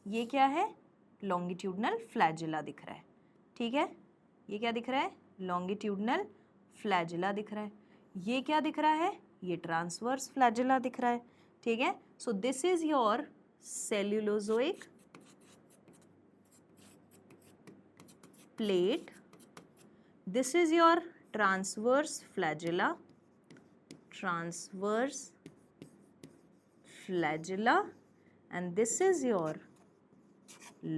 ये क्या है, लॉन्गिट्यूडनल फ्लैजिला दिख रहा है। ठीक है, ये क्या दिख रहा है, लॉन्गिट्यूडनल फ्लैजिला दिख रहा है। ये क्या दिख रहा है, ये ट्रांसवर्स फ्लैजिला दिख रहा है। ठीक है, so this is your cellulosic plate, this is your transverse flagella, transverse flagella, and this is your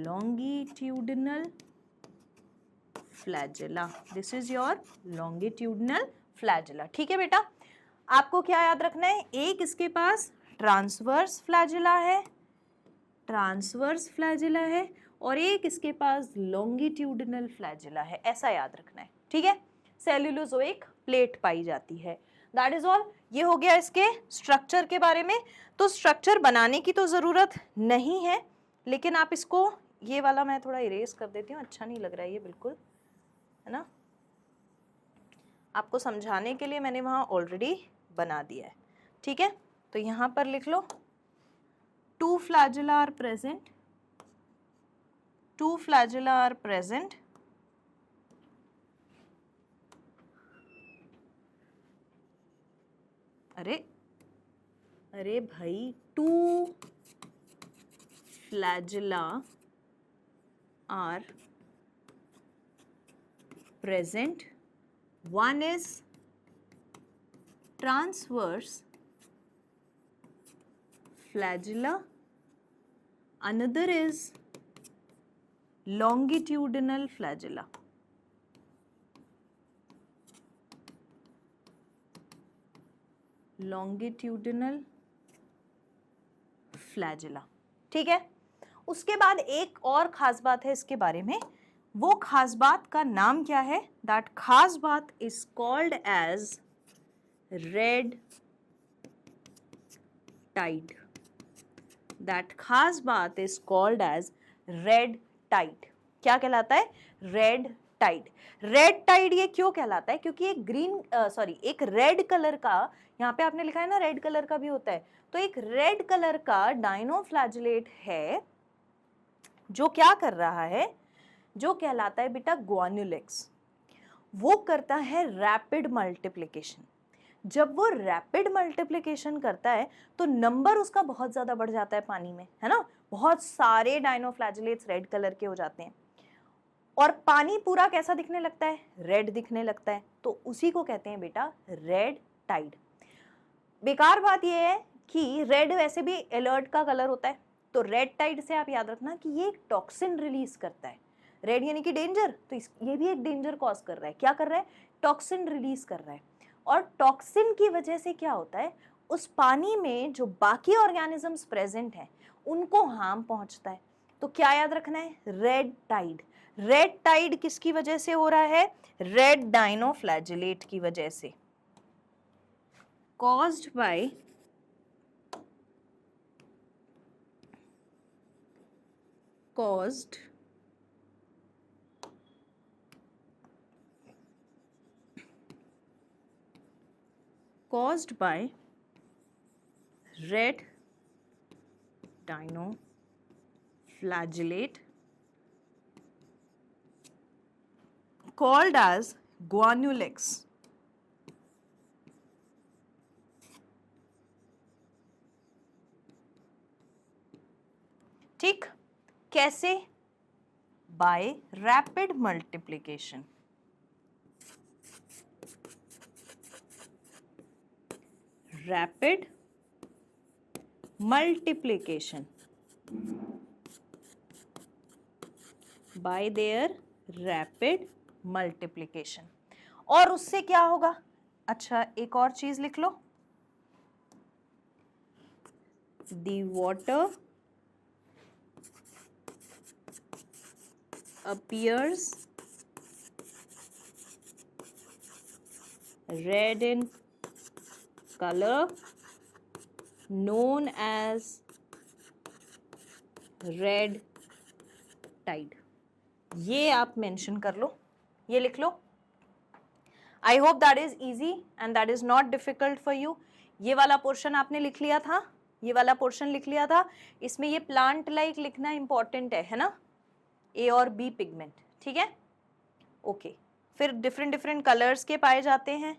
longitudinal flagella, this is your longitudinal flagella। ठीक है बेटा, आपको क्या याद रखना है, एक इसके पास ट्रांसवर्स फ्लैजिला है, ट्रांसवर्स फ्लैजिला है, और एक इसके पास लॉन्गिट्यूडिनल फ्लैजिला है, ऐसा याद रखना है। ठीक है, सेल्यूलोजोइक प्लेट पाई जाती है। That is all. ये हो गया इसके स्ट्रक्चर के बारे में। तो स्ट्रक्चर बनाने की तो ज़रूरत नहीं है, लेकिन आप इसको, ये वाला मैं थोड़ा इरेज कर देती हूँ, अच्छा नहीं लग रहा है ये बिल्कुल, है ना। आपको समझाने के लिए मैंने वहाँ ऑलरेडी बना दिया है। ठीक है, तो यहाँ पर लिख लो 2 flagella are present, 2 flagella are present, अरे भाई 2 flagella are present, one is transverse flagella, another is longitudinal flagella। Longitudinal flagella. ठीक है, उसके बाद एक और खास बात है इसके बारे में, वो खास बात का नाम क्या है, दैट खास बात is called as red tide. That खास बात is called as red tide. क्या कहलाता है, रेड टाइड। रेड टाइड ये क्यों कहलाता है, क्योंकि एक रेड कलर का, यहाँ पे आपने लिखा है ना रेड कलर का भी होता है, तो एक रेड कलर का डायनोफ्लैजिलेट है जो क्या कर रहा है, जो कहलाता है बेटा ग्वानुलेक्स। वो करता है रैपिड मल्टीप्लिकेशन। जब वो रैपिड मल्टीप्लिकेशन करता है तो नंबर उसका बहुत ज़्यादा बढ़ जाता है पानी में, है ना। बहुत सारे डायनोफ्लैजिलेट्स रेड कलर के हो जाते हैं और पानी पूरा कैसा दिखने लगता है, रेड दिखने लगता है। तो उसी को कहते हैं बेटा रेड टाइड। बेकार बात यह है कि रेड वैसे भी अलर्ट का कलर होता है, तो रेड टाइड से आप याद रखना कि ये एक टॉक्सिन रिलीज करता है। रेड यानी कि डेंजर, तो ये भी एक डेंजर कॉज कर रहा है। क्या कर रहा है, टॉक्सिन रिलीज कर रहा है। और टॉक्सिन की वजह से क्या होता है, उस पानी में जो बाकी ऑर्गेनिजम्स प्रेजेंट हैं उनको हार्म पहुंचता है। तो क्या याद रखना है, रेड टाइड। रेड टाइड किसकी वजह से हो रहा है, रेड डायनोफ्लैजिलेट की वजह से, caused by red dinoflagellate called as guanulex। ठीक, कैसे, by rapid multiplication. Rapid multiplication by their rapid multiplication. और उससे क्या होगा? अच्छा, एक और चीज लिख लो, the water appears red in color known as red tide। ये आप मेंशन कर लो, ये लिख लो। I hope that is easy and that is not difficult for you. ये वाला पोर्शन आपने लिख लिया था, ये वाला पोर्शन लिख लिया था। इसमें ये प्लांट लाइक लिखना इंपॉर्टेंट है ना, ए और बी पिगमेंट, ठीक है, ओके। फिर डिफरेंट डिफरेंट कलर्स के पाए जाते हैं,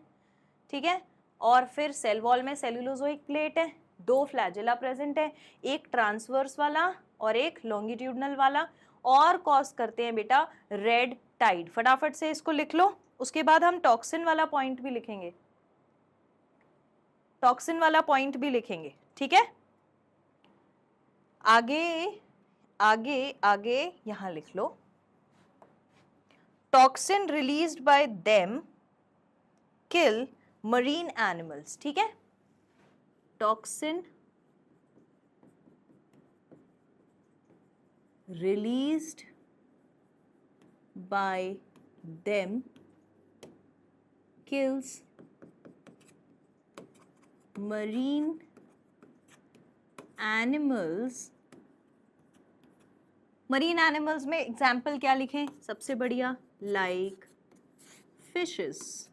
ठीक है। और फिर सेल वॉल में सेल्यूलोजोइक प्लेट है, 2 फ्लैजेला प्रेजेंट है, एक ट्रांसवर्स वाला और एक लॉन्गिट्यूडनल वाला, और कॉज करते हैं बेटा रेड टाइड। फटाफट से इसको लिख लो। उसके बाद हम टॉक्सिन वाला पॉइंट भी लिखेंगे, टॉक्सिन वाला पॉइंट भी लिखेंगे, ठीक है। आगे आगे आगे यहां लिख लो, toxin released by them kill marine animals, ठीक है। Toxin released by them kills marine animals। Marine animals में एग्जाम्पल क्या लिखें? सबसे बढ़िया लाइक फिशेस,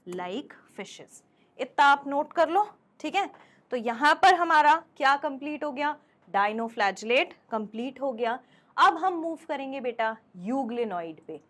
लाइक फिशेस। इतना आप नोट कर लो, ठीक है। तो यहां पर हमारा क्या कंप्लीट हो गया? डाइनोफ्लैजलेट कंप्लीट हो गया। अब हम मूव करेंगे बेटा यूग्लिनॉइड पे।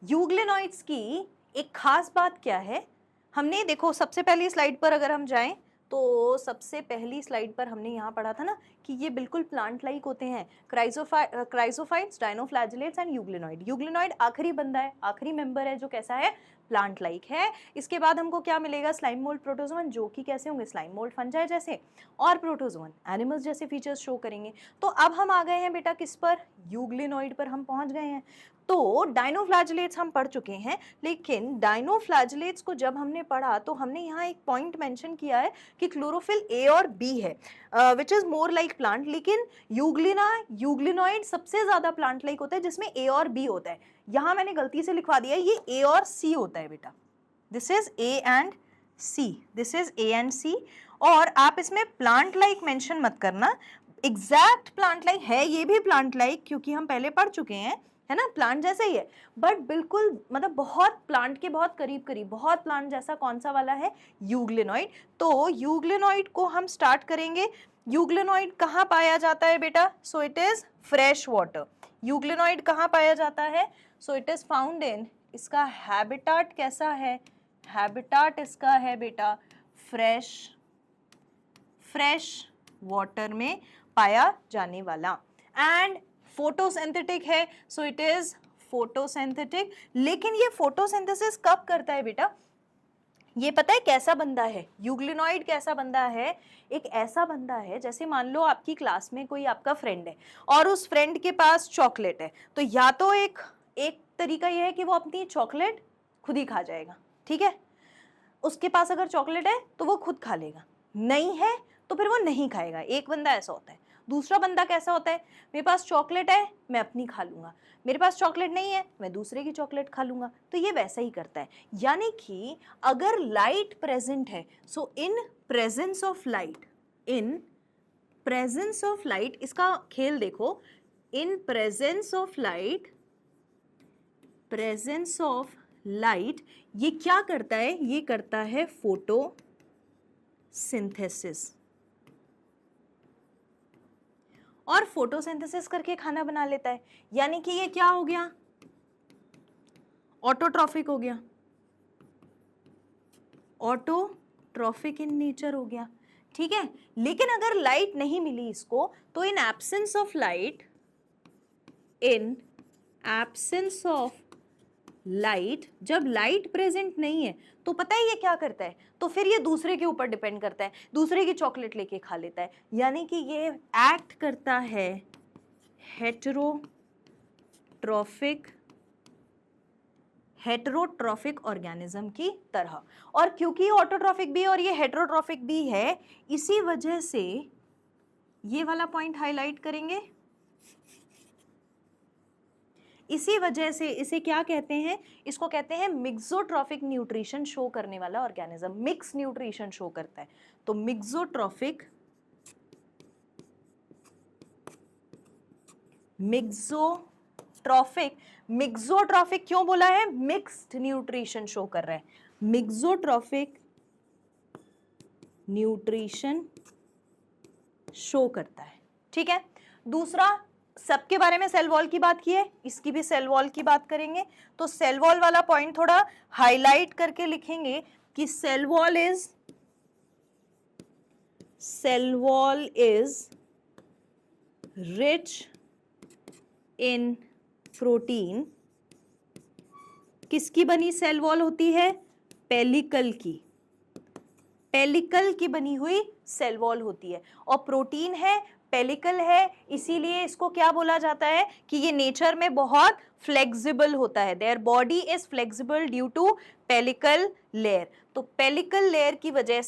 यूग्लिनॉइड्स की एक खास बात क्या है? हमने देखो सबसे पहली स्लाइड पर अगर हम जाएं तो सबसे पहली स्लाइड पर हमने यहाँ पढ़ा था ना कि ये बिल्कुल प्लांट लाइक होते हैं, क्राइसोफाइट्स, डाइनोफ्लैजलेट्स एंड यूग्लिनॉइड। यूग्लिनॉइड आखिरी बंदा है, आखिरी मेंबर है जो कैसा है? प्लांट लाइक है। इसके बाद हमको क्या मिलेगा? स्लाइम मोल्ड प्रोटोजोवन, जो कि कैसे होंगे? स्लाइम मोल्ड फंजाई जैसे, और प्रोटोजोवन एनिमल्स जैसे फीचर्स शो करेंगे। तो अब हम आ गए हैं बेटा किस पर? यूग्लिनॉइड पर हम पहुंच गए हैं। तो डाइनोफ्लैजलेट्स हम पढ़ चुके हैं, लेकिन डाइनोफ्लैजलेट्स को जब हमने पढ़ा तो हमने यहाँ एक पॉइंट मेंशन किया है कि क्लोरोफिल ए और बी है, which is more like plant. लेकिन यूग्लिनॉइड सबसे ज्यादा प्लांट लाइक होता है जिसमें ए और बी होता है। यहाँ मैंने गलती से लिखवा दिया, ये ए और सी होता है बेटा। This is A and C, this is A and C. और आप इसमें प्लांट लाइक मेंशन मत करना, एग्जैक्ट प्लांट लाइक है ये भी प्लांट लाइक, क्योंकि हम पहले पढ़ चुके हैं, है ना, प्लांट जैसे ही है, बट बिल्कुल मतलब बहुत प्लांट के बहुत करीब करीब, बहुत प्लांट जैसा कौन सा वाला है? यूग्लिनॉइड। तो यूग्लिनॉइड को हम स्टार्ट करेंगे। यूग्लिनॉइड कहाँ पाया जाता है बेटा? सो it is fresh water. Euglenoid कहाँ पाया जाता है? सो इट इज फाउंड इन, इसका हैबिटाट कैसा है? हैबिटाट इसका है बेटा फ्रेश वाटर में पाया जाने वाला। एंड फोटोसिंथेटिक है, सो इट इज फोटोसिंथेटिक। लेकिन ये फोटोसिंथेसिस कब करता है बेटा? ये पता है कैसा बंदा है? यूग्लिनॉइड कैसा बंदा है? एक ऐसा बंदा है जैसे मान लो आपकी क्लास में कोई आपका फ्रेंड है और उस फ्रेंड के पास चॉकलेट है, तो या तो एक तरीका यह है कि वो अपनी चॉकलेट खुद ही खा जाएगा, ठीक है। उसके पास अगर चॉकलेट है तो वो खुद खा लेगा, नहीं है तो फिर वो नहीं खाएगा। एक बंदा ऐसा होता है। दूसरा बंदा कैसा होता है? मेरे पास चॉकलेट है, मैं अपनी खा लूंगा, मेरे पास चॉकलेट नहीं है, मैं दूसरे की चॉकलेट खा लूंगा। तो ये वैसा ही करता है। यानी कि अगर लाइट प्रेजेंट है, सो इन प्रेजेंस ऑफ लाइट, इसका खेल देखो, इन प्रेजेंस ऑफ लाइट ये क्या करता है? ये करता है फोटोसिंथेसिस, और फोटोसिंथेसिस करके खाना बना लेता है। यानी कि ये क्या हो गया? ऑटोट्रॉफिक हो गया, ऑटोट्रॉफिक इन नेचर हो गया, ठीक है। लेकिन अगर लाइट नहीं मिली इसको, तो in absence of light in absence of light, जब लाइट प्रेजेंट नहीं है तो पता है ये क्या करता है, तो फिर ये दूसरे के ऊपर डिपेंड करता है, दूसरे की चॉकलेट लेके खा लेता है, यानी कि ये एक्ट करता है हेटेरोट्रॉफिक ऑर्गेनिज्म की तरह। और क्योंकि ऑटोट्रॉफिक भी और ये हेटेरोट्रॉफिक भी है, इसी वजह से ये वाला पॉइंट हाईलाइट करेंगे, इसी वजह से इसे क्या कहते हैं, इसको कहते हैं मिक्सोट्रॉफिक न्यूट्रिशन शो करने वाला ऑर्गेनिज्म, मिक्स न्यूट्रिशन शो करता है। तो मिक्सोट्रॉफिक क्यों बोला है, मिक्स्ड न्यूट्रिशन शो कर रहा है, मिक्सोट्रॉफिक न्यूट्रिशन शो करता है। ठीक है, दूसरा सबके बारे में सेल वॉल की बात की है, इसकी भी सेल वॉल की बात करेंगे। तो सेल वॉल वाला पॉइंट थोड़ा हाईलाइट करके लिखेंगे कि cell wall is rich in protein. किसकी बनी सेल वॉल होती है, पेलिकल की बनी हुई सेल वॉल होती है, और प्रोटीन है, पेलिकल है, इसीलिए इसको क्या बोला जाता है कि ये नेचर में बहुत फ्लेक्सिबल होता है, their body is flexible due to pellicle layer. तो पेलिकल लेयर की वजह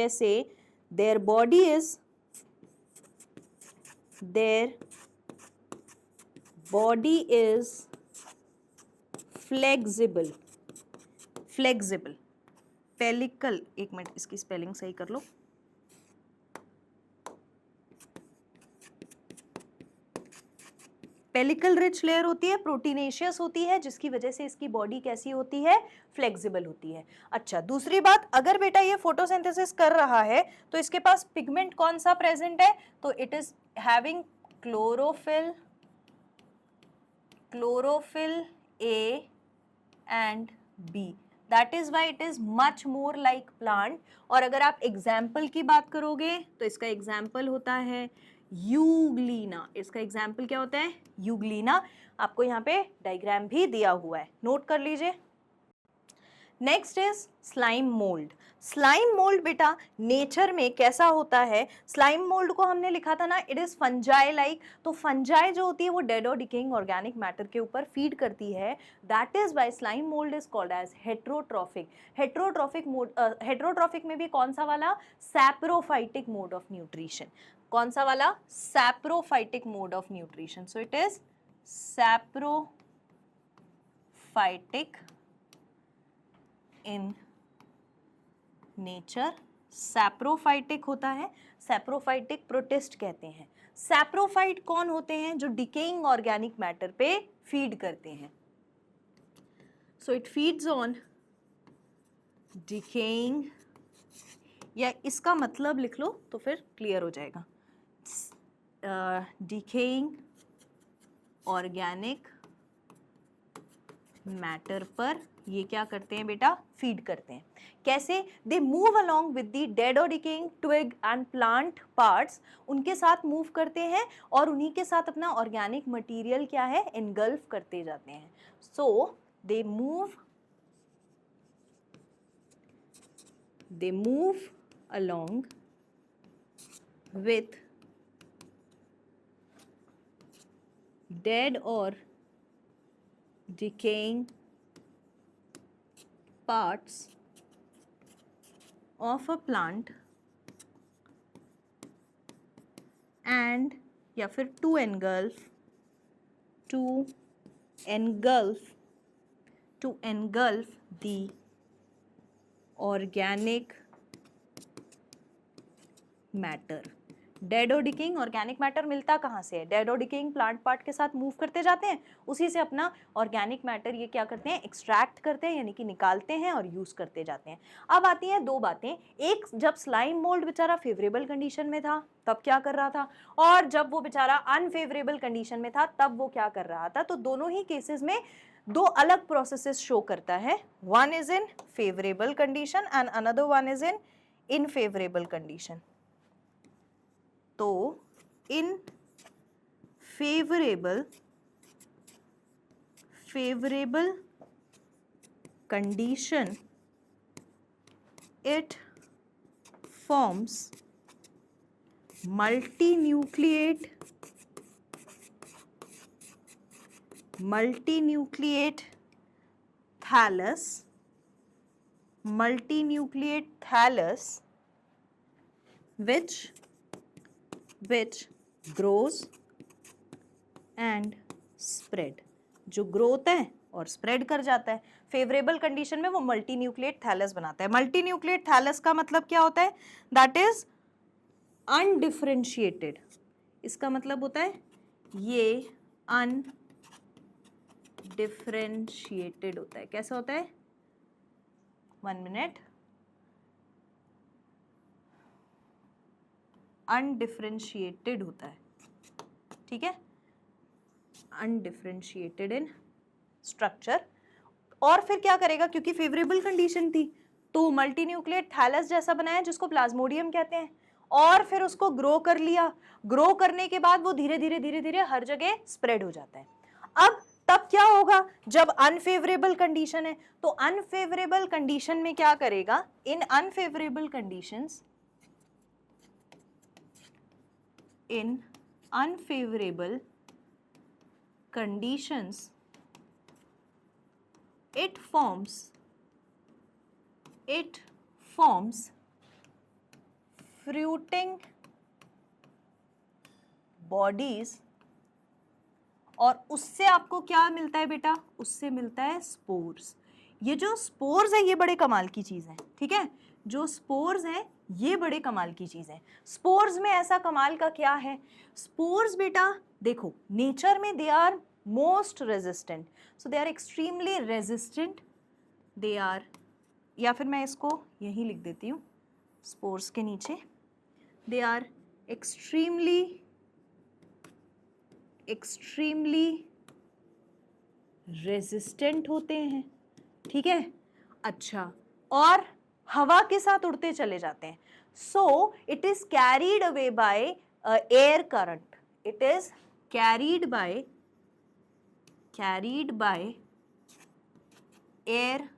से their body is flexible. Pellicle, एक मिनट इसकी स्पेलिंग सही कर लो, पेलिकल रिच लेयर होती है, प्रोटीनेशियस होती है, जिसकी वजह से इसकी बॉडी कैसी होती है, फ्लेक्सिबल होती है। अच्छा, दूसरी बात, अगर बेटा ये फोटोसिंथेसिस कर रहा है तो इसके पास पिगमेंट कौन सा प्रेजेंट है, तो it is having chlorophyll A and B, that is why it is much more like plant. और अगर आप एग्जाम्पल की बात करोगे तो इसका एग्जाम्पल होता है यूग्लीना। इसका एग्जाम्पल क्या होता है, यूग्लीना। आपको यहाँ पे डायग्राम भी दिया हुआ है, नोट कर लीजिए। Next is slime mould. Slime mould बेटा नेचर में कैसा होता है, स्लाइम मोल्ड को हमने लिखा था ना, इट इज फंजाई लाइक। तो फंजाई जो होती है वो डेड और डिकेइंग ऑर्गेनिक मैटर के ऊपर फीड करती है, that is why slime mould is called as heterotrophic. Heterotrophic में भी कौन सा वाला, सैप्रोफाइटिक मोड ऑफ न्यूट्रिशन। कौन सा वाला, saprophytic mode of nutrition. So it is saprophytic in nature. Saprophytic होता है, सैप्रोफाइटिक प्रोटिस्ट कहते हैं। सैप्रोफाइट कौन होते हैं, जो डिकेइंग ऑर्गेनिक मैटर पे फीड करते हैं। So it feeds on decaying, या इसका मतलब लिख लो तो फिर क्लियर हो जाएगा, डिकेइंग ऑर्गेनिक मैटर पर ये क्या करते हैं बेटा, फीड करते हैं। कैसे, they move along with the dead और decaying twig and plant parts, उनके साथ मूव करते हैं और उन्हीं के साथ अपना ऑर्गेनिक मटेरियल क्या है, इनगल्फ करते जाते हैं। So they move along with dead or decaying parts of a plant and या फिर to engulf the organic matter. Dead और डिकेइंग ऑर्गेनिक मैटर मिलता कहाँ से है, डेड और डिकेइंग प्लांट पार्ट के साथ मूव करते जाते हैं, उसी से अपना ऑर्गेनिक मैटर ये क्या करते हैं, एक्सट्रैक्ट करते हैं, यानी कि निकालते हैं और यूज करते जाते हैं। अब आती हैं दो बातें, एक जब स्लाइम मोल्ड बेचारा फेवरेबल कंडीशन में था तब क्या कर रहा था, और जब वो बेचारा अनफेवरेबल कंडीशन में था तब वो क्या कर रहा था। तो दोनों ही केसेस में दो अलग प्रोसेसेस शो करता है, one is in favourable condition and another one is in unfavourable condition. तो in favorable condition, it forms multinucleate thallus, which grows and spread, जो ग्रोथ है और स्प्रेड कर जाता है। फेवरेबल कंडीशन में वो मल्टीन्यूक्लिएट थैलस बनाता है। मल्टीन्यूक्लिएट थैलस का मतलब क्या होता है? That is undifferentiated. इसका मतलब होता है ये अनडिफरेंशिएटेड होता है। कैसा होता है? 1 मिनट। अनडिफरेंशिएटेड होता है, ठीक है, अनडिफरेंशिएटेड इन स्ट्रक्चर। और फिर क्या करेगा? क्योंकि फेवरेबल कंडीशन थी तो मल्टीन्यूक्लिएट थैलस जैसा बनाया जिसको प्लाज्मोडियम कहते हैं, और फिर उसको ग्रो कर लिया। ग्रो करने के बाद वो धीरे धीरे हर जगह स्प्रेड हो जाता है। अब तब क्या होगा? जब अनफेवरेबल कंडीशन है तो अनफेवरेबल कंडीशन में क्या करेगा? In unfavourable conditions, in unfavorable conditions, it forms fruiting bodies, और उससे आपको क्या मिलता है बेटा? उससे मिलता है स्पोर्स। ये जो स्पोर्स है ये बड़े कमाल की चीज है, ठीक है, जो स्पोर्स हैं ये बड़े कमाल की चीज है। स्पोर्स में ऐसा कमाल का क्या है? स्पोर्स बेटा देखो नेचर में they are most resistant, so they are extremely resistant, they are, या फिर मैं इसको यहीं लिख देती हूँ स्पोर्स के नीचे, दे आर एक्सट्रीमली रेजिस्टेंट होते हैं, ठीक है। अच्छा, और हवा के साथ उड़ते चले जाते हैं। So it is carried away by air current, it is carried bye air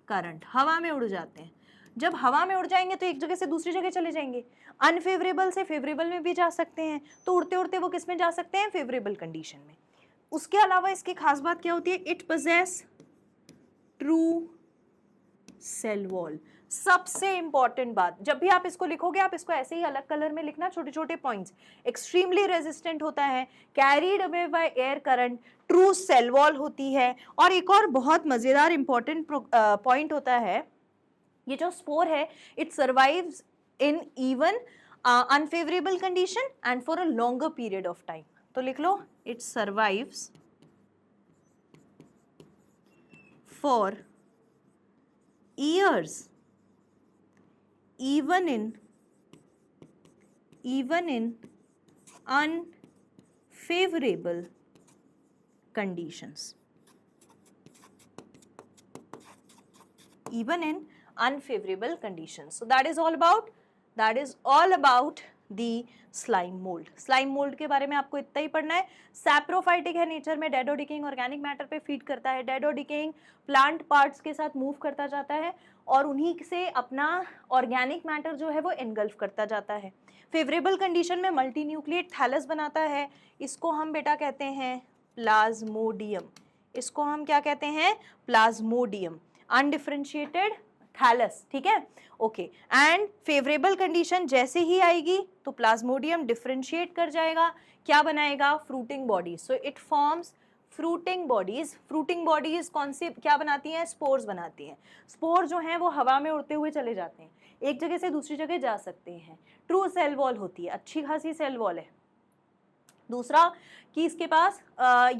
current, हवा में उड़ जाते हैं। जब हवा में उड़ जाएंगे तो एक जगह से दूसरी जगह चले जाएंगे, अनफेवरेबल से फेवरेबल में भी जा सकते हैं, तो उड़ते उड़ते वो किस में जा सकते हैं? फेवरेबल कंडीशन में। उसके अलावा इसकी खास बात क्या होती है? It possess true cell wall. सबसे इंपॉर्टेंट बात, जब भी आप इसको लिखोगे आप इसको ऐसे ही अलग कलर में लिखना, छोटे छोटे पॉइंट्स। एक्सट्रीमली रेजिस्टेंट होता है, carried away by air current, true cell wall होती है, और एक और बहुत मजेदार इंपॉर्टेंट पॉइंट होता है, ये जो स्पोर है it survives in even unfavourable condition and for a longer period of time. तो लिख लो, it survives for years even in unfavorable conditions, even in unfavorable conditions. So that is all about the slime mould. Slime mould के बारे में आपको इतना ही पढ़ना है। सैप्रोफाइटिक है नेचर में, डेडो डिकेइंग ऑर्गेनिक मैटर पे फीड करता है, डेडो डिकेइंग प्लांट पार्ट्स के साथ मूव करता जाता है और उन्हीं से अपना ऑर्गेनिक मैटर जो है वो एनगल्फ करता जाता है। फेवरेबल कंडीशन में मल्टीन्यूक्लिएट थैलस बनाता है, इसको हम बेटा कहते हैं प्लाज्मोडियम, इसको हम क्या कहते हैं? प्लाज्मोडियम, अनडिफरेंशिएटेड थैलस, ठीक है, ओके। एंड फेवरेबल कंडीशन जैसे ही आएगी तो प्लाज्मोडियम डिफरेंशिएट कर जाएगा, क्या बनाएगा? Fruiting bodies. So it forms fruiting bodies. Fruiting bodies कौन सी क्या बनाती हैं? स्पोर्स बनाती हैं। स्पोर जो हैं वो हवा में उड़ते हुए चले जाते हैं, एक जगह से दूसरी जगह जा सकते हैं। ट्रू सेल वॉल होती है, अच्छी खासी सेल वॉल है। दूसरा कि इसके पास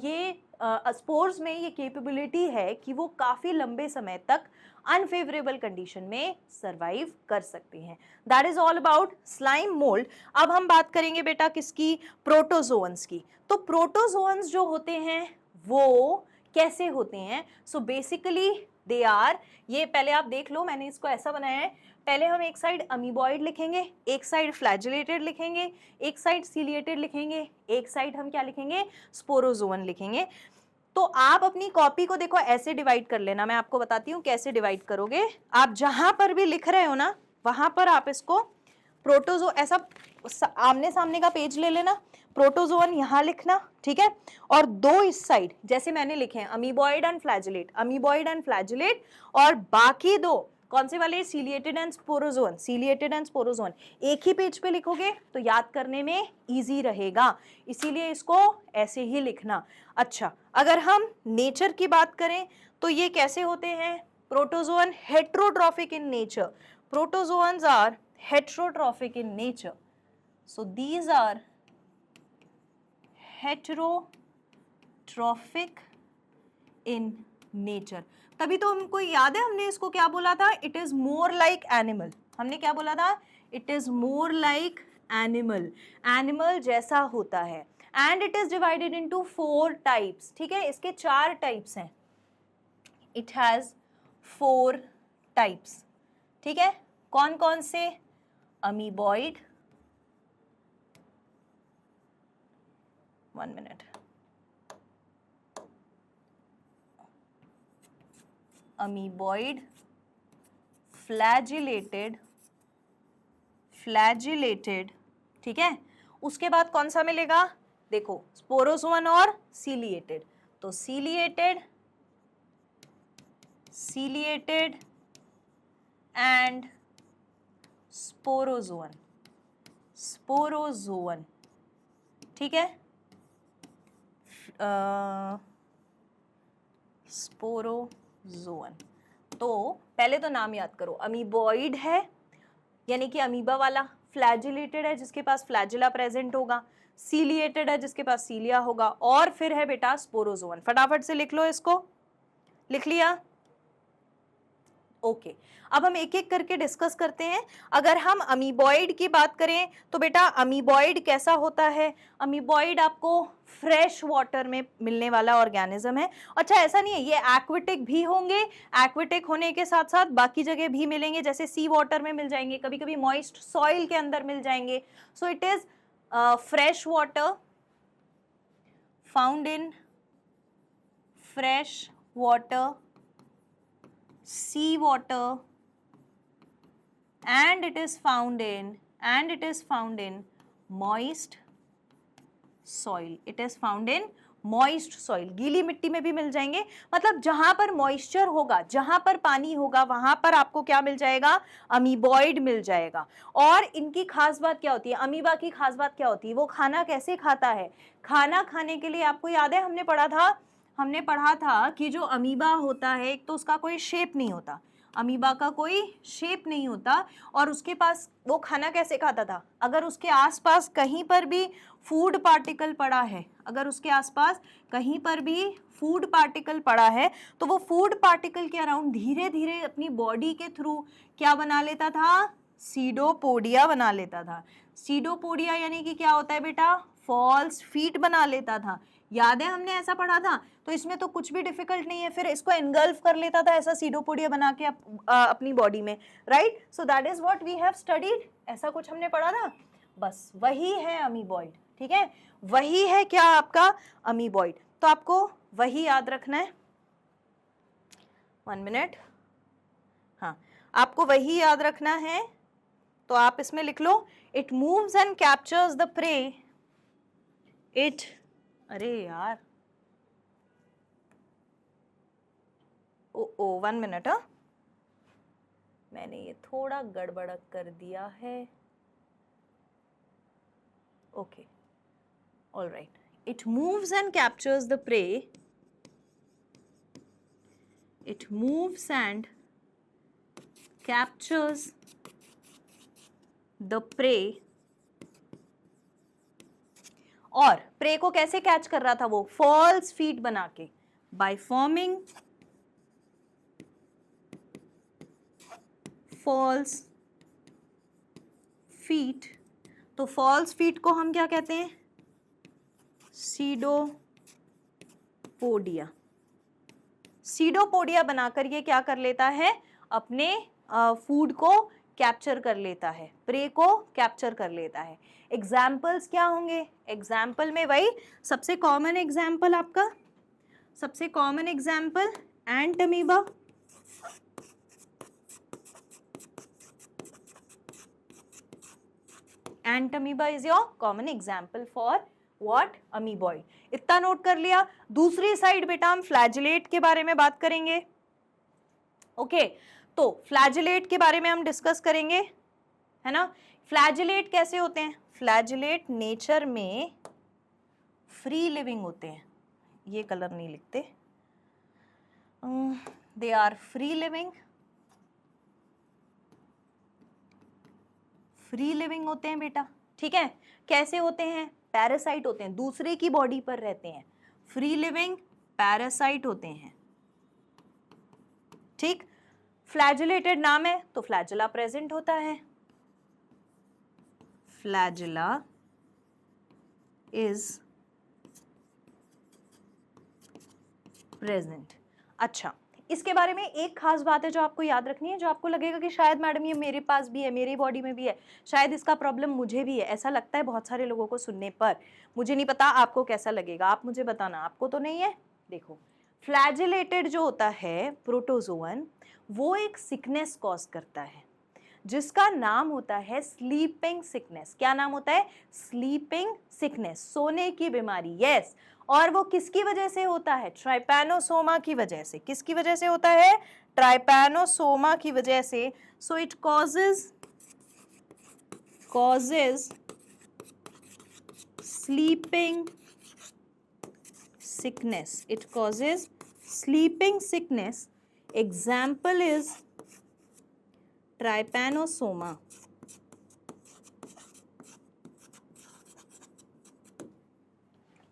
ये स्पोर्स में ये कैपेबिलिटी है कि वो काफ़ी लंबे समय तक अनफेवरेबल कंडीशन में सरवाइव कर सकती हैं। That is all about slime mould. अब हम बात करेंगे बेटा किसकी? प्रोटोजोअन्स की। तो प्रोटोजोअन्स जो होते हैं वो कैसे होते हैं? सो बेसिकली दे आर, ये पहले आप देख लो, मैंने इसको ऐसा बनाया है, पहले हम एक साइड अमीबॉइड लिखेंगे, एक साइड फ्लैजिलेटेड लिखेंगे, एक साइड सीलिएटेड लिखेंगे, एक साइड हम क्या लिखेंगे, स्पोरोजोअन लिखेंगे। तो आप अपनी कॉपी को देखो ऐसे डिवाइड कर लेना, मैं आपको बताती हूँ कैसे डिवाइड करोगे। आप जहां पर भी लिख रहे हो ना, वहां पर आप इसको प्रोटोजो, ऐसा आमने सामने का पेज ले लेना, प्रोटोजोअन यहाँ लिखना, ठीक है, और दो इस साइड जैसे मैंने लिखे हैं amoeboid and flagellate, amoeboid and flagellate, और बाकी दो कौन से वाले, सीलिएटेड एंड स्पोरोजोअन, सीलिएटेड एंड स्पोरोजोअन, एक ही पेज पे लिखोगे तो याद करने में इजी रहेगा, इसीलिए इसको ऐसे ही लिखना। अच्छा, अगर हम नेचर की बात करें तो ये कैसे होते हैं, protozoan heterotrophic in nature, protozoans are heterotrophic in nature, so these are heterotrophic in nature। तभी तो हमको याद है हमने इसको क्या बोला था, it is more like animal, हमने क्या बोला था, it is more like animal, animal जैसा होता है, and it is divided into 4 types, ठीक है, इसके 4 टाइप्स हैं, इट हैज 4 टाइप्स, ठीक है, कौन कौन से, amoeboid, 1 minute, amoeboid, flagellated, flagellated, ठीक है, उसके बाद कौन सा मिलेगा, देखो स्पोरोजोअन और सीलिएटेड, तो सीलिएटेड, सीलिएटेड एंड स्पोरोजोअन, स्पोरोजोअन, ठीक है, स्पोरोजोअन। तो पहले तो नाम याद करो, अमीबॉइड है यानी कि अमीबा वाला, फ्लैजिलेटेड है जिसके पास फ्लैजिला प्रेजेंट होगा, सीलिएटेड है जिसके पास सीलिया होगा, और फिर है बेटा स्पोरोजोअन। फटाफट से लिख लो इसको, लिख लिया, ओके। अब हम एक एक करके डिस्कस करते हैं। अगर हम अमीबॉइड की बात करें तो बेटा अमीबॉइड कैसा होता है, अमीबॉइड आपको फ्रेश वाटर में मिलने वाला ऑर्गेनिज्म है। अच्छा, ऐसा नहीं है, ये एक्वेटिक भी होंगे, एक्वेटिक होने के साथ साथ बाकी जगह भी मिलेंगे, जैसे सी वाटर में मिल जाएंगे, कभी कभी मॉइस्ट सॉइल के अंदर मिल जाएंगे। सो it is fresh water, found in fresh water, sea water, and it is found in moist soil, it is found in moist soil, गीली मिट्टी में भी मिल जाएंगे, मतलब जहां पर मॉइस्चर होगा, जहां पर पानी होगा, वहां पर आपको क्या मिल जाएगा, अमीबॉइड मिल जाएगा। और इनकी खास बात क्या होती है, अमीबा की खास बात क्या होती है, वो खाना कैसे खाता है, खाना खाने के लिए आपको याद है हमने पढ़ा था कि जो अमीबा होता है, एक तो उसका कोई शेप नहीं होता, अमीबा का कोई शेप नहीं होता, और उसके पास वो खाना कैसे खाता था, अगर उसके आसपास कहीं पर भी फूड पार्टिकल पड़ा है, अगर उसके आसपास कहीं पर भी फूड पार्टिकल पड़ा है, तो वो फूड पार्टिकल के अराउंड धीरे धीरे अपनी बॉडी के थ्रू क्या बना लेता था, सीडोपोडिया बना लेता था। सीडोपोडिया यानी कि क्या होता है बेटा, फॉल्स फीट बना लेता था, याद है हमने ऐसा पढ़ा था, तो इसमें तो कुछ भी डिफिकल्ट नहीं है, फिर इसको एनगल्फ कर लेता था ऐसा सीडोपोडिया बना के अपनी बॉडी में, right. So that is what we have studied, ऐसा कुछ हमने पढ़ा था, बस वही है अमीबॉइड, ठीक है, वही है क्या आपका अमीबॉइड, तो आपको वही याद रखना है, 1 मिनट, हाँ आपको वही याद रखना है, तो आप इसमें लिख लो, it moves and captures the prey, it, अरे यार, ओ 1 मिनट, मैंने ये थोड़ा गड़बड़ कर दिया है, okay, all right, it moves and captures the prey, it moves and captures the pray, और प्रे को कैसे कैच कर रहा था वो, फॉल्स फीट बना के, बाय फॉर्मिंग फॉल्स फीट, तो फॉल्स फीट को हम क्या कहते हैं, सीडोपोडिया, सीडोपोडिया बनाकर ये क्या कर लेता है, अपने फूड को कैप्चर कर लेता है, प्रे को कैप्चर कर लेता है। एग्जाम्पल्स क्या होंगे, एग्जाम्पल में वही सबसे कॉमन एग्जाम्पल, आपका सबसे common example ant amoeba, ant amoeba is your common example for what, amoeboid. इतना नोट कर लिया। दूसरी साइड बेटा हम फ्लैजिलेट के बारे में बात करेंगे। ओके तो फ्लैजिलेट के बारे में हम डिस्कस करेंगे, है ना। फ्लैजिलेट कैसे होते हैं, फ्लैजिलेट नेचर में फ्री लिविंग होते हैं, ये कलर नहीं लिखते, they are free living, free living होते हैं बेटा, ठीक है। कैसे होते हैं, पैरासाइट होते हैं, दूसरे की बॉडी पर रहते हैं, फ्री लिविंग पैरासाइट होते हैं, ठीक। फ्लैजिलेटेड नाम है तो फ्लैजिला प्रेजेंट होता है, फ्लैजिला इज प्रेजेंट। अच्छा, इसके बारे में एक खास बात है जो आपको याद रखनी है, जो आपको लगेगा कि शायद मैडम ये मेरे पास भी है, मेरी बॉडी में भी है, शायद इसका प्रॉब्लम मुझे भी है, ऐसा लगता है बहुत सारे लोगों को सुनने पर। मुझे नहीं पता आपको कैसा लगेगा, आप मुझे बताना, आपको तो नहीं है। देखो, फ्लैजिलेटेड जो होता है प्रोटोजोअन, वो एक सिकनेस कॉज करता है जिसका नाम होता है स्लीपिंग सिकनेस। क्या नाम होता है, स्लीपिंग सिकनेस, सोने की बीमारी, यस। और वो किसकी वजह से होता है, ट्राइपैनोसोमा की वजह से। किसकी वजह से होता है, ट्राइपैनोसोमा की वजह से। So it causes sleeping sickness, it causes sleeping sickness. Example is trypanosoma.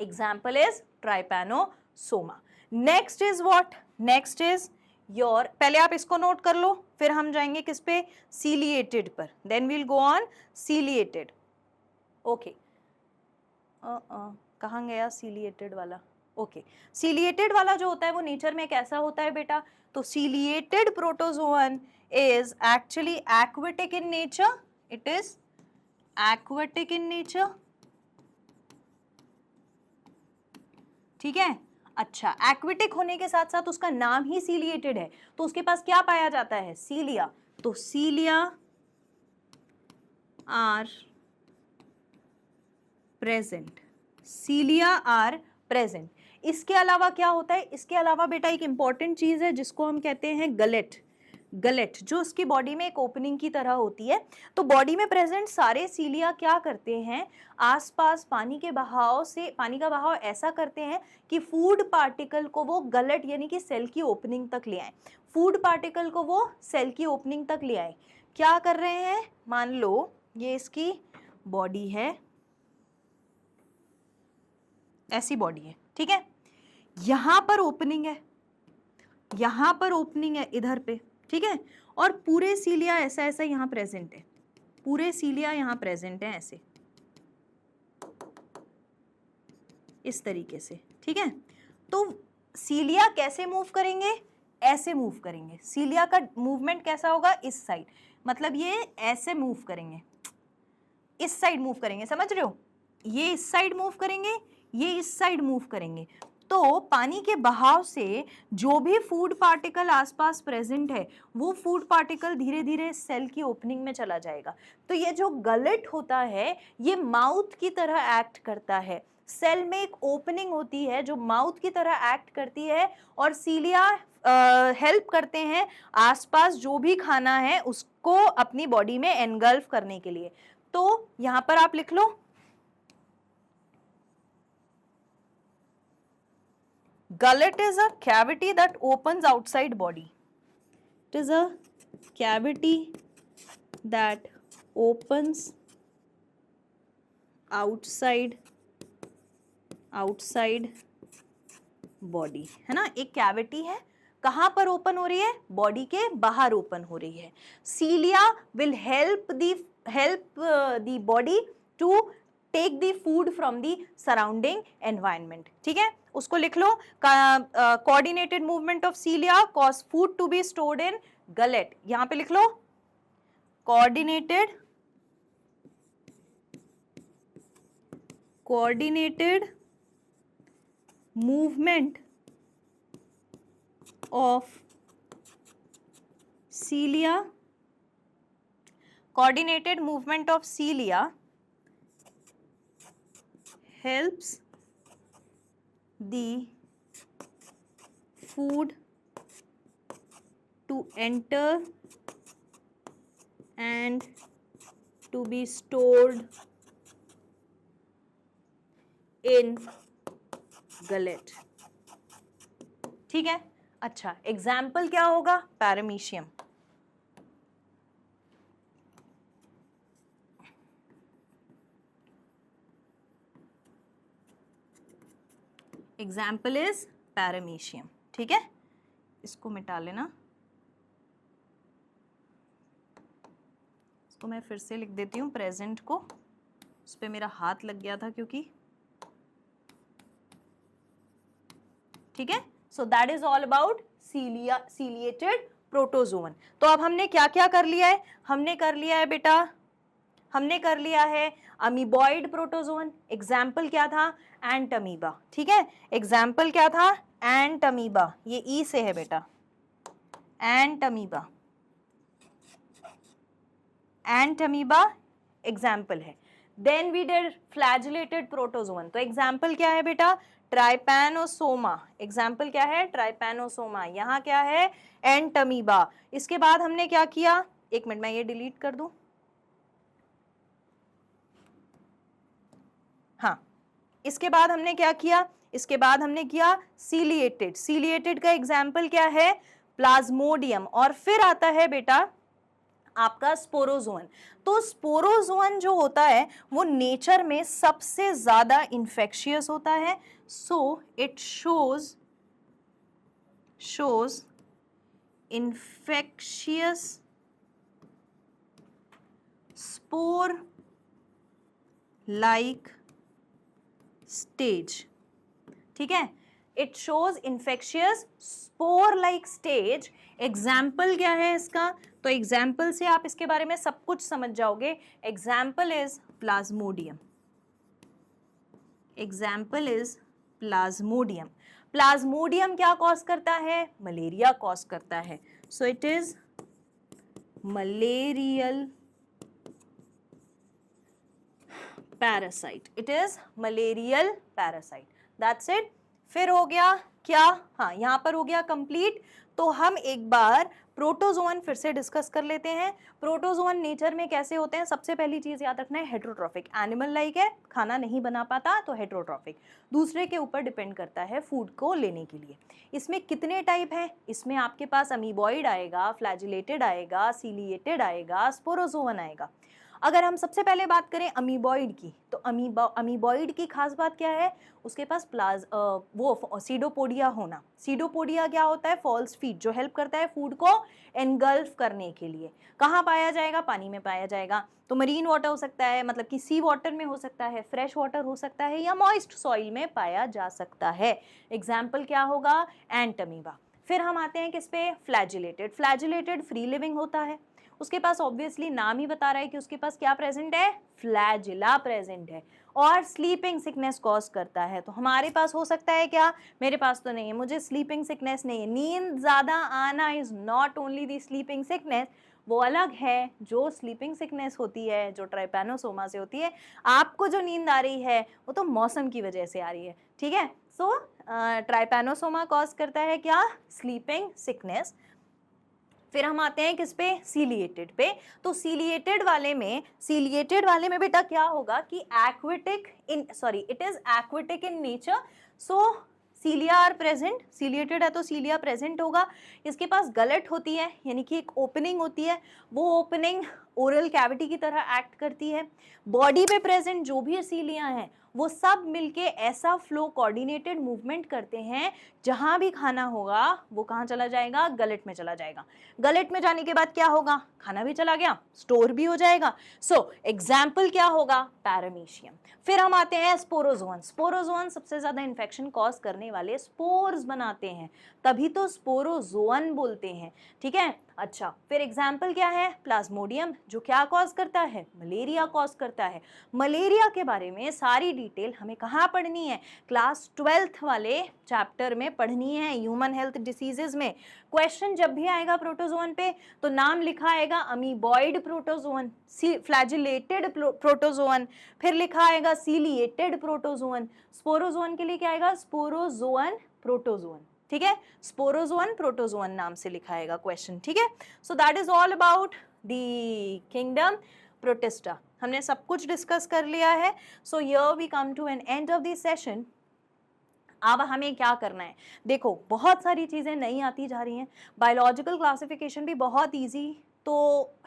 Example is trypanosoma. Next is what, next is your, पहले आप इसको नोट कर लो, फिर हम जाएंगे किस पे, ciliated पर, then we'll go on ciliated. Okay. कहाँ गया ciliated वाला, ओके सीलिएटेड वाला जो होता है वो नेचर में कैसा होता है बेटा, तो ciliated protozoan is actually aquatic in nature, it is aquatic in nature, ठीक है। अच्छा, एक्वेटिक होने के साथ साथ उसका नाम ही सीलिएटेड है, तो उसके पास क्या पाया जाता है, सीलिया, तो सीलिया आर प्रेजेंट, सीलिया आर प्रेजेंट। इसके अलावा क्या होता है, इसके अलावा बेटा एक इंपॉर्टेंट चीज है जिसको हम कहते हैं गलेट, गलेट जो उसकी बॉडी में एक ओपनिंग की तरह होती है। तो बॉडी में प्रेजेंट सारे सीलिया क्या करते हैं, आसपास पानी के बहाव से, पानी का बहाव ऐसा करते हैं कि फूड पार्टिकल को वो गलेट यानी कि सेल की ओपनिंग तक ले आए, फूड पार्टिकल को वो सेल की ओपनिंग तक ले आए। क्या कर रहे हैं, मान लो ये इसकी बॉडी है, ऐसी बॉडी है, ठीक है, यहां पर ओपनिंग है, यहां पर ओपनिंग है इधर पे, ठीक है, और पूरे सीलिया ऐसा ऐसा यहां प्रेजेंट है, पूरे सीलिया यहां प्रेजेंट है ऐसे, इस तरीके से, ठीक है। तो सीलिया कैसे मूव करेंगे, ऐसे मूव करेंगे, सीलिया का मूवमेंट कैसा होगा, इस साइड, मतलब ये ऐसे मूव करेंगे, इस साइड मूव करेंगे, समझ रहे हो, ये इस साइड मूव करेंगे, ये इस साइड मूव करेंगे। तो पानी के बहाव से जो भी फूड पार्टिकल आसपास प्रेजेंट है वो फूड पार्टिकल धीरे धीरे सेल की ओपनिंग में चला जाएगा। तो ये जो गलेट होता है ये माउथ की तरह एक्ट करता है, सेल में एक ओपनिंग होती है जो माउथ की तरह एक्ट करती है, और सीलिया हेल्प करते हैं आसपास जो भी खाना है उसको अपनी बॉडी में एनगल्फ करने के लिए। तो यहां पर आप लिख लो, gullet is a cavity that opens outside body. It is a cavity that opens outside body, है ना, एक कैविटी है, कहां पर ओपन हो रही है, बॉडी के बाहर ओपन हो रही है। सीलिया will help the body to take the food from the surrounding environment, ठीक है, उसको लिख लो, coordinated movement of cilia cause food to be stored in gullet, यहां पे लिख लो coordinated movement of cilia, coordinated movement of cilia helps the food to enter and to be stored in gullet. ठीक है, अच्छा एग्जाम्पल क्या होगा, paramecium. Example is paramecium, ठीक है, इसको मिटा लेना, इसको मैं फिर से लिख देती हूँ प्रेजेंट को, उस पर मेरा हाथ लग गया था क्योंकि, ठीक है। So that is all about ciliated protozoan. तो अब हमने क्या क्या कर लिया है, हमने कर लिया है बेटा, हमने कर लिया है अमीबॉइड प्रोटोजोन, एग्जाम्पल क्या था, एंटअमीबा, ठीक है, एग्जाम्पल क्या था, एंटअमीबा, ये ई से है बेटा, एंटअमीबा, एंटअमीबा एग्जाम्पल है। Then we did flagellated protozoan, तो एग्जाम्पल क्या है बेटा, ट्राइपैनोसोमा, एग्जाम्पल क्या है, ट्राइपैनोसोमा, यहाँ क्या है, एंटअमीबा। इसके बाद हमने क्या किया, एक मिनट मैं ये डिलीट कर दूं, हाँ, इसके बाद हमने क्या किया, इसके बाद हमने किया सीलिएटेड, सीलिएटेड का एग्जाम्पल क्या है, प्लाज्मोडियम, और फिर आता है बेटा आपका स्पोरोजोन। तो स्पोरोजोन जो होता है वो नेचर में सबसे ज्यादा इंफेक्शियस होता है, so it shows infectious spore like stage, ठीक है, it shows infectious spore like stage. Example क्या है इसका, तो एग्जाम्पल से आप इसके बारे में सब कुछ समझ जाओगे। Example is Plasmodium, example is Plasmodium. Plasmodium क्या कॉज करता है, मलेरिया कॉज करता है, सो it is malarial parasite, it is malarial parasite, that's it. फिर हो गया क्या, हाँ यहाँ पर हो गया कंप्लीट। तो हम एक बार प्रोटोजोन फिर से डिस्कस कर लेते हैं। प्रोटोजोन नेचर में कैसे होते हैं, सबसे पहली चीज याद रखना है, हेट्रोट्रॉफिक, एनिमल लाइक है, खाना नहीं बना पाता तो हेट्रोट्रॉफिक, दूसरे के ऊपर डिपेंड करता है फूड को लेने के लिए। इसमें कितने टाइप हैं, इसमें आपके पास अमीबॉइड आएगा, फ्लैजिलेटेड आएगा, सीलिएटेड आएगा, स्पोरोजोन आएगा। अगर हम सबसे पहले बात करें अमीबॉइड की, तो अमीबॉइड की खास बात क्या है, उसके पास वो सीडोपोडिया होना। सीडोपोडिया क्या होता है, फॉल्स फीट, जो हेल्प करता है फूड को एनगल्फ करने के लिए। कहाँ पाया जाएगा, पानी में पाया जाएगा, तो मरीन वाटर हो सकता है, मतलब कि सी वाटर में हो सकता है, फ्रेश वाटर हो सकता है, या मॉइस्ट सॉइल में पाया जा सकता है। एग्जाम्पल क्या होगा, एंटअमीबा। फिर हम आते हैं किस पे, फ्लैजिलेटेड। फ्लैजिलेटेड फ्री लिविंग होता है, उसके पास ऑब्वियसली नाम ही बता रहा है कि उसके पास क्या प्रेजेंट है, फ्लैजिला प्रेजेंट है, और स्लीपिंग सिकनेस कॉज करता है। तो हमारे पास हो सकता है क्या, मेरे पास तो नहीं है, मुझे स्लीपिंग सिकनेस नहीं है, नींद ज्यादा आना is not only the sleeping sickness, वो अलग है जो स्लीपिंग सिकनेस होती है, जो ट्राइपैनोसोमा से होती है। आपको जो नींद आ रही है वो तो मौसम की वजह से आ रही है, ठीक है। सो ट्राइपैनोसोमा कॉज करता है क्या, स्लीपिंग सिकनेस। फिर हम आते हैं किस पे, सीलिएटेड पे। तो सीलिएटेड वाले में बेटा क्या होगा कि it is aquatic in nature, so cilia are present, ciliated है तो सीलिया प्रेजेंट होगा। इसके पास गलेट होती है, यानी कि एक ओपनिंग होती है, वो ओपनिंग ओरल कैविटी की तरह एक्ट करती है। बॉडी पे प्रेजेंट जो भी सीलियां हैं वो सब मिलके ऐसा फ्लो कोऑर्डिनेटेड मूवमेंट करते हैं, जहां भी खाना होगा वो कहाँ चला जाएगा, गलेट में चला जाएगा। गलेट में जाने के बाद क्या होगा, खाना भी चला गया, स्टोर भी हो जाएगा। सो एग्जाम्पल क्या होगा, पैरामीशियम। फिर हम आते हैं स्पोरोजोअन। स्पोरोजोअन सबसे ज्यादा इन्फेक्शन कॉज करने वाले स्पोर्स बनाते हैं, तभी तो स्पोरोजोअन बोलते हैं, ठीक है। अच्छा, फिर एग्जाम्पल क्या है, प्लाज्मोडियम, जो क्या कॉज करता है, मलेरिया कॉज करता है। मलेरिया के बारे में सारी डिटेल हमें कहाँ पढ़नी है, क्लास 12th वाले चैप्टर में पढ़नी है, ह्यूमन हेल्थ डिसीजेज में। क्वेश्चन जब भी आएगा प्रोटोजोन पे तो नाम लिखा आएगा अमीबॉइड प्रोटोजोन, फ्लैजिलेटेड प्रोटोजोन, फिर लिखा आएगा सीलिएटेड प्रोटोजोन। स्पोरोजोन के लिए क्या आएगा, स्पोरोजोअन प्रोटोजोन, ठीक है। स्पोरोजोअन प्रोटोजोअन नाम से लिखा आएगा क्वेश्चन, ठीक है। So that is all about the kingdom Protista. हमने सब कुछ डिस्कस कर लिया है। So here we come to an end of this session. अब हमें क्या करना है, देखो बहुत सारी चीजें नई आती जा रही हैं। बायोलॉजिकल क्लासिफिकेशन भी बहुत इजी तो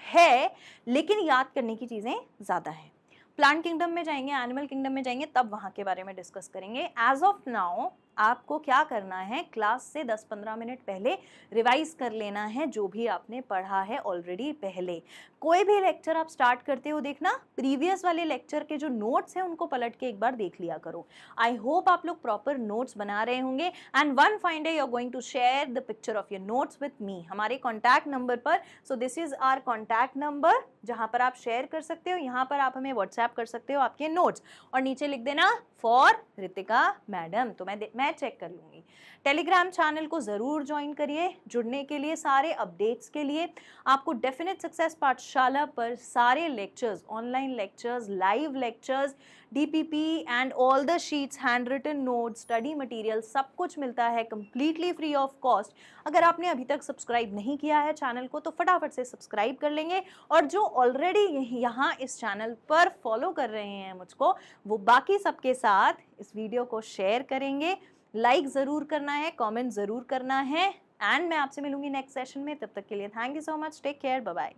है, लेकिन याद करने की चीजें ज्यादा हैं। प्लांट किंगडम में जाएंगे, एनिमल किंगडम में जाएंगे, तब वहां के बारे में डिस्कस करेंगे। एज ऑफ नाउ आपको क्या करना है, क्लास से 10-15 मिनट पहले रिवाइज कर लेना है जो भी आपने पढ़ा है ऑलरेडी पहले। कोई भी लेक्चर आप स्टार्ट करते हो, देखना प्रीवियस वाले लेक्चर के जो नोट्स हैं उनको पलट के एक बार देख लिया करो। आई होप आप लोग प्रॉपर नोट्स बना रहे होंगे and one fine day you are going to share the picture of your notes with me हमारे कॉन्टैक्ट नंबर पर। So this is our contact number जहां पर आप शेयर कर सकते हो। यहाँ पर आप हमें व्हाट्सएप कर सकते हो आपके नोट्स, और नीचे लिख देना फॉर रितिका मैडम, तो मैं चेक कर लूंगी। टेलीग्राम चैनल को जरूर ज्वाइन करिए। जुड़ने के लिए, सारे अपडेट्स के लिए आपको डेफिनेट सक्सेस पाठशाला पर सारे lectures, online lectures, live lectures, DPP and all the sheets, hand written notes, study material, सब कुछ मिलता है कंप्लीटली फ्री ऑफ कॉस्ट। अगर आपने अभी तक सब्सक्राइब नहीं किया है चैनल को तो फटाफट से सब्सक्राइब कर लेंगे, और जो ऑलरेडी यहाँ इस चैनल पर फॉलो कर रहे हैं मुझको, वो बाकी सबके साथ इस वीडियो को शेयर करेंगे। लाइक जरूर करना है, कमेंट जरूर करना है, एंड मैं आपसे मिलूंगी नेक्स्ट सेशन में। तब तक के लिए thank you so much, take care, bye bye.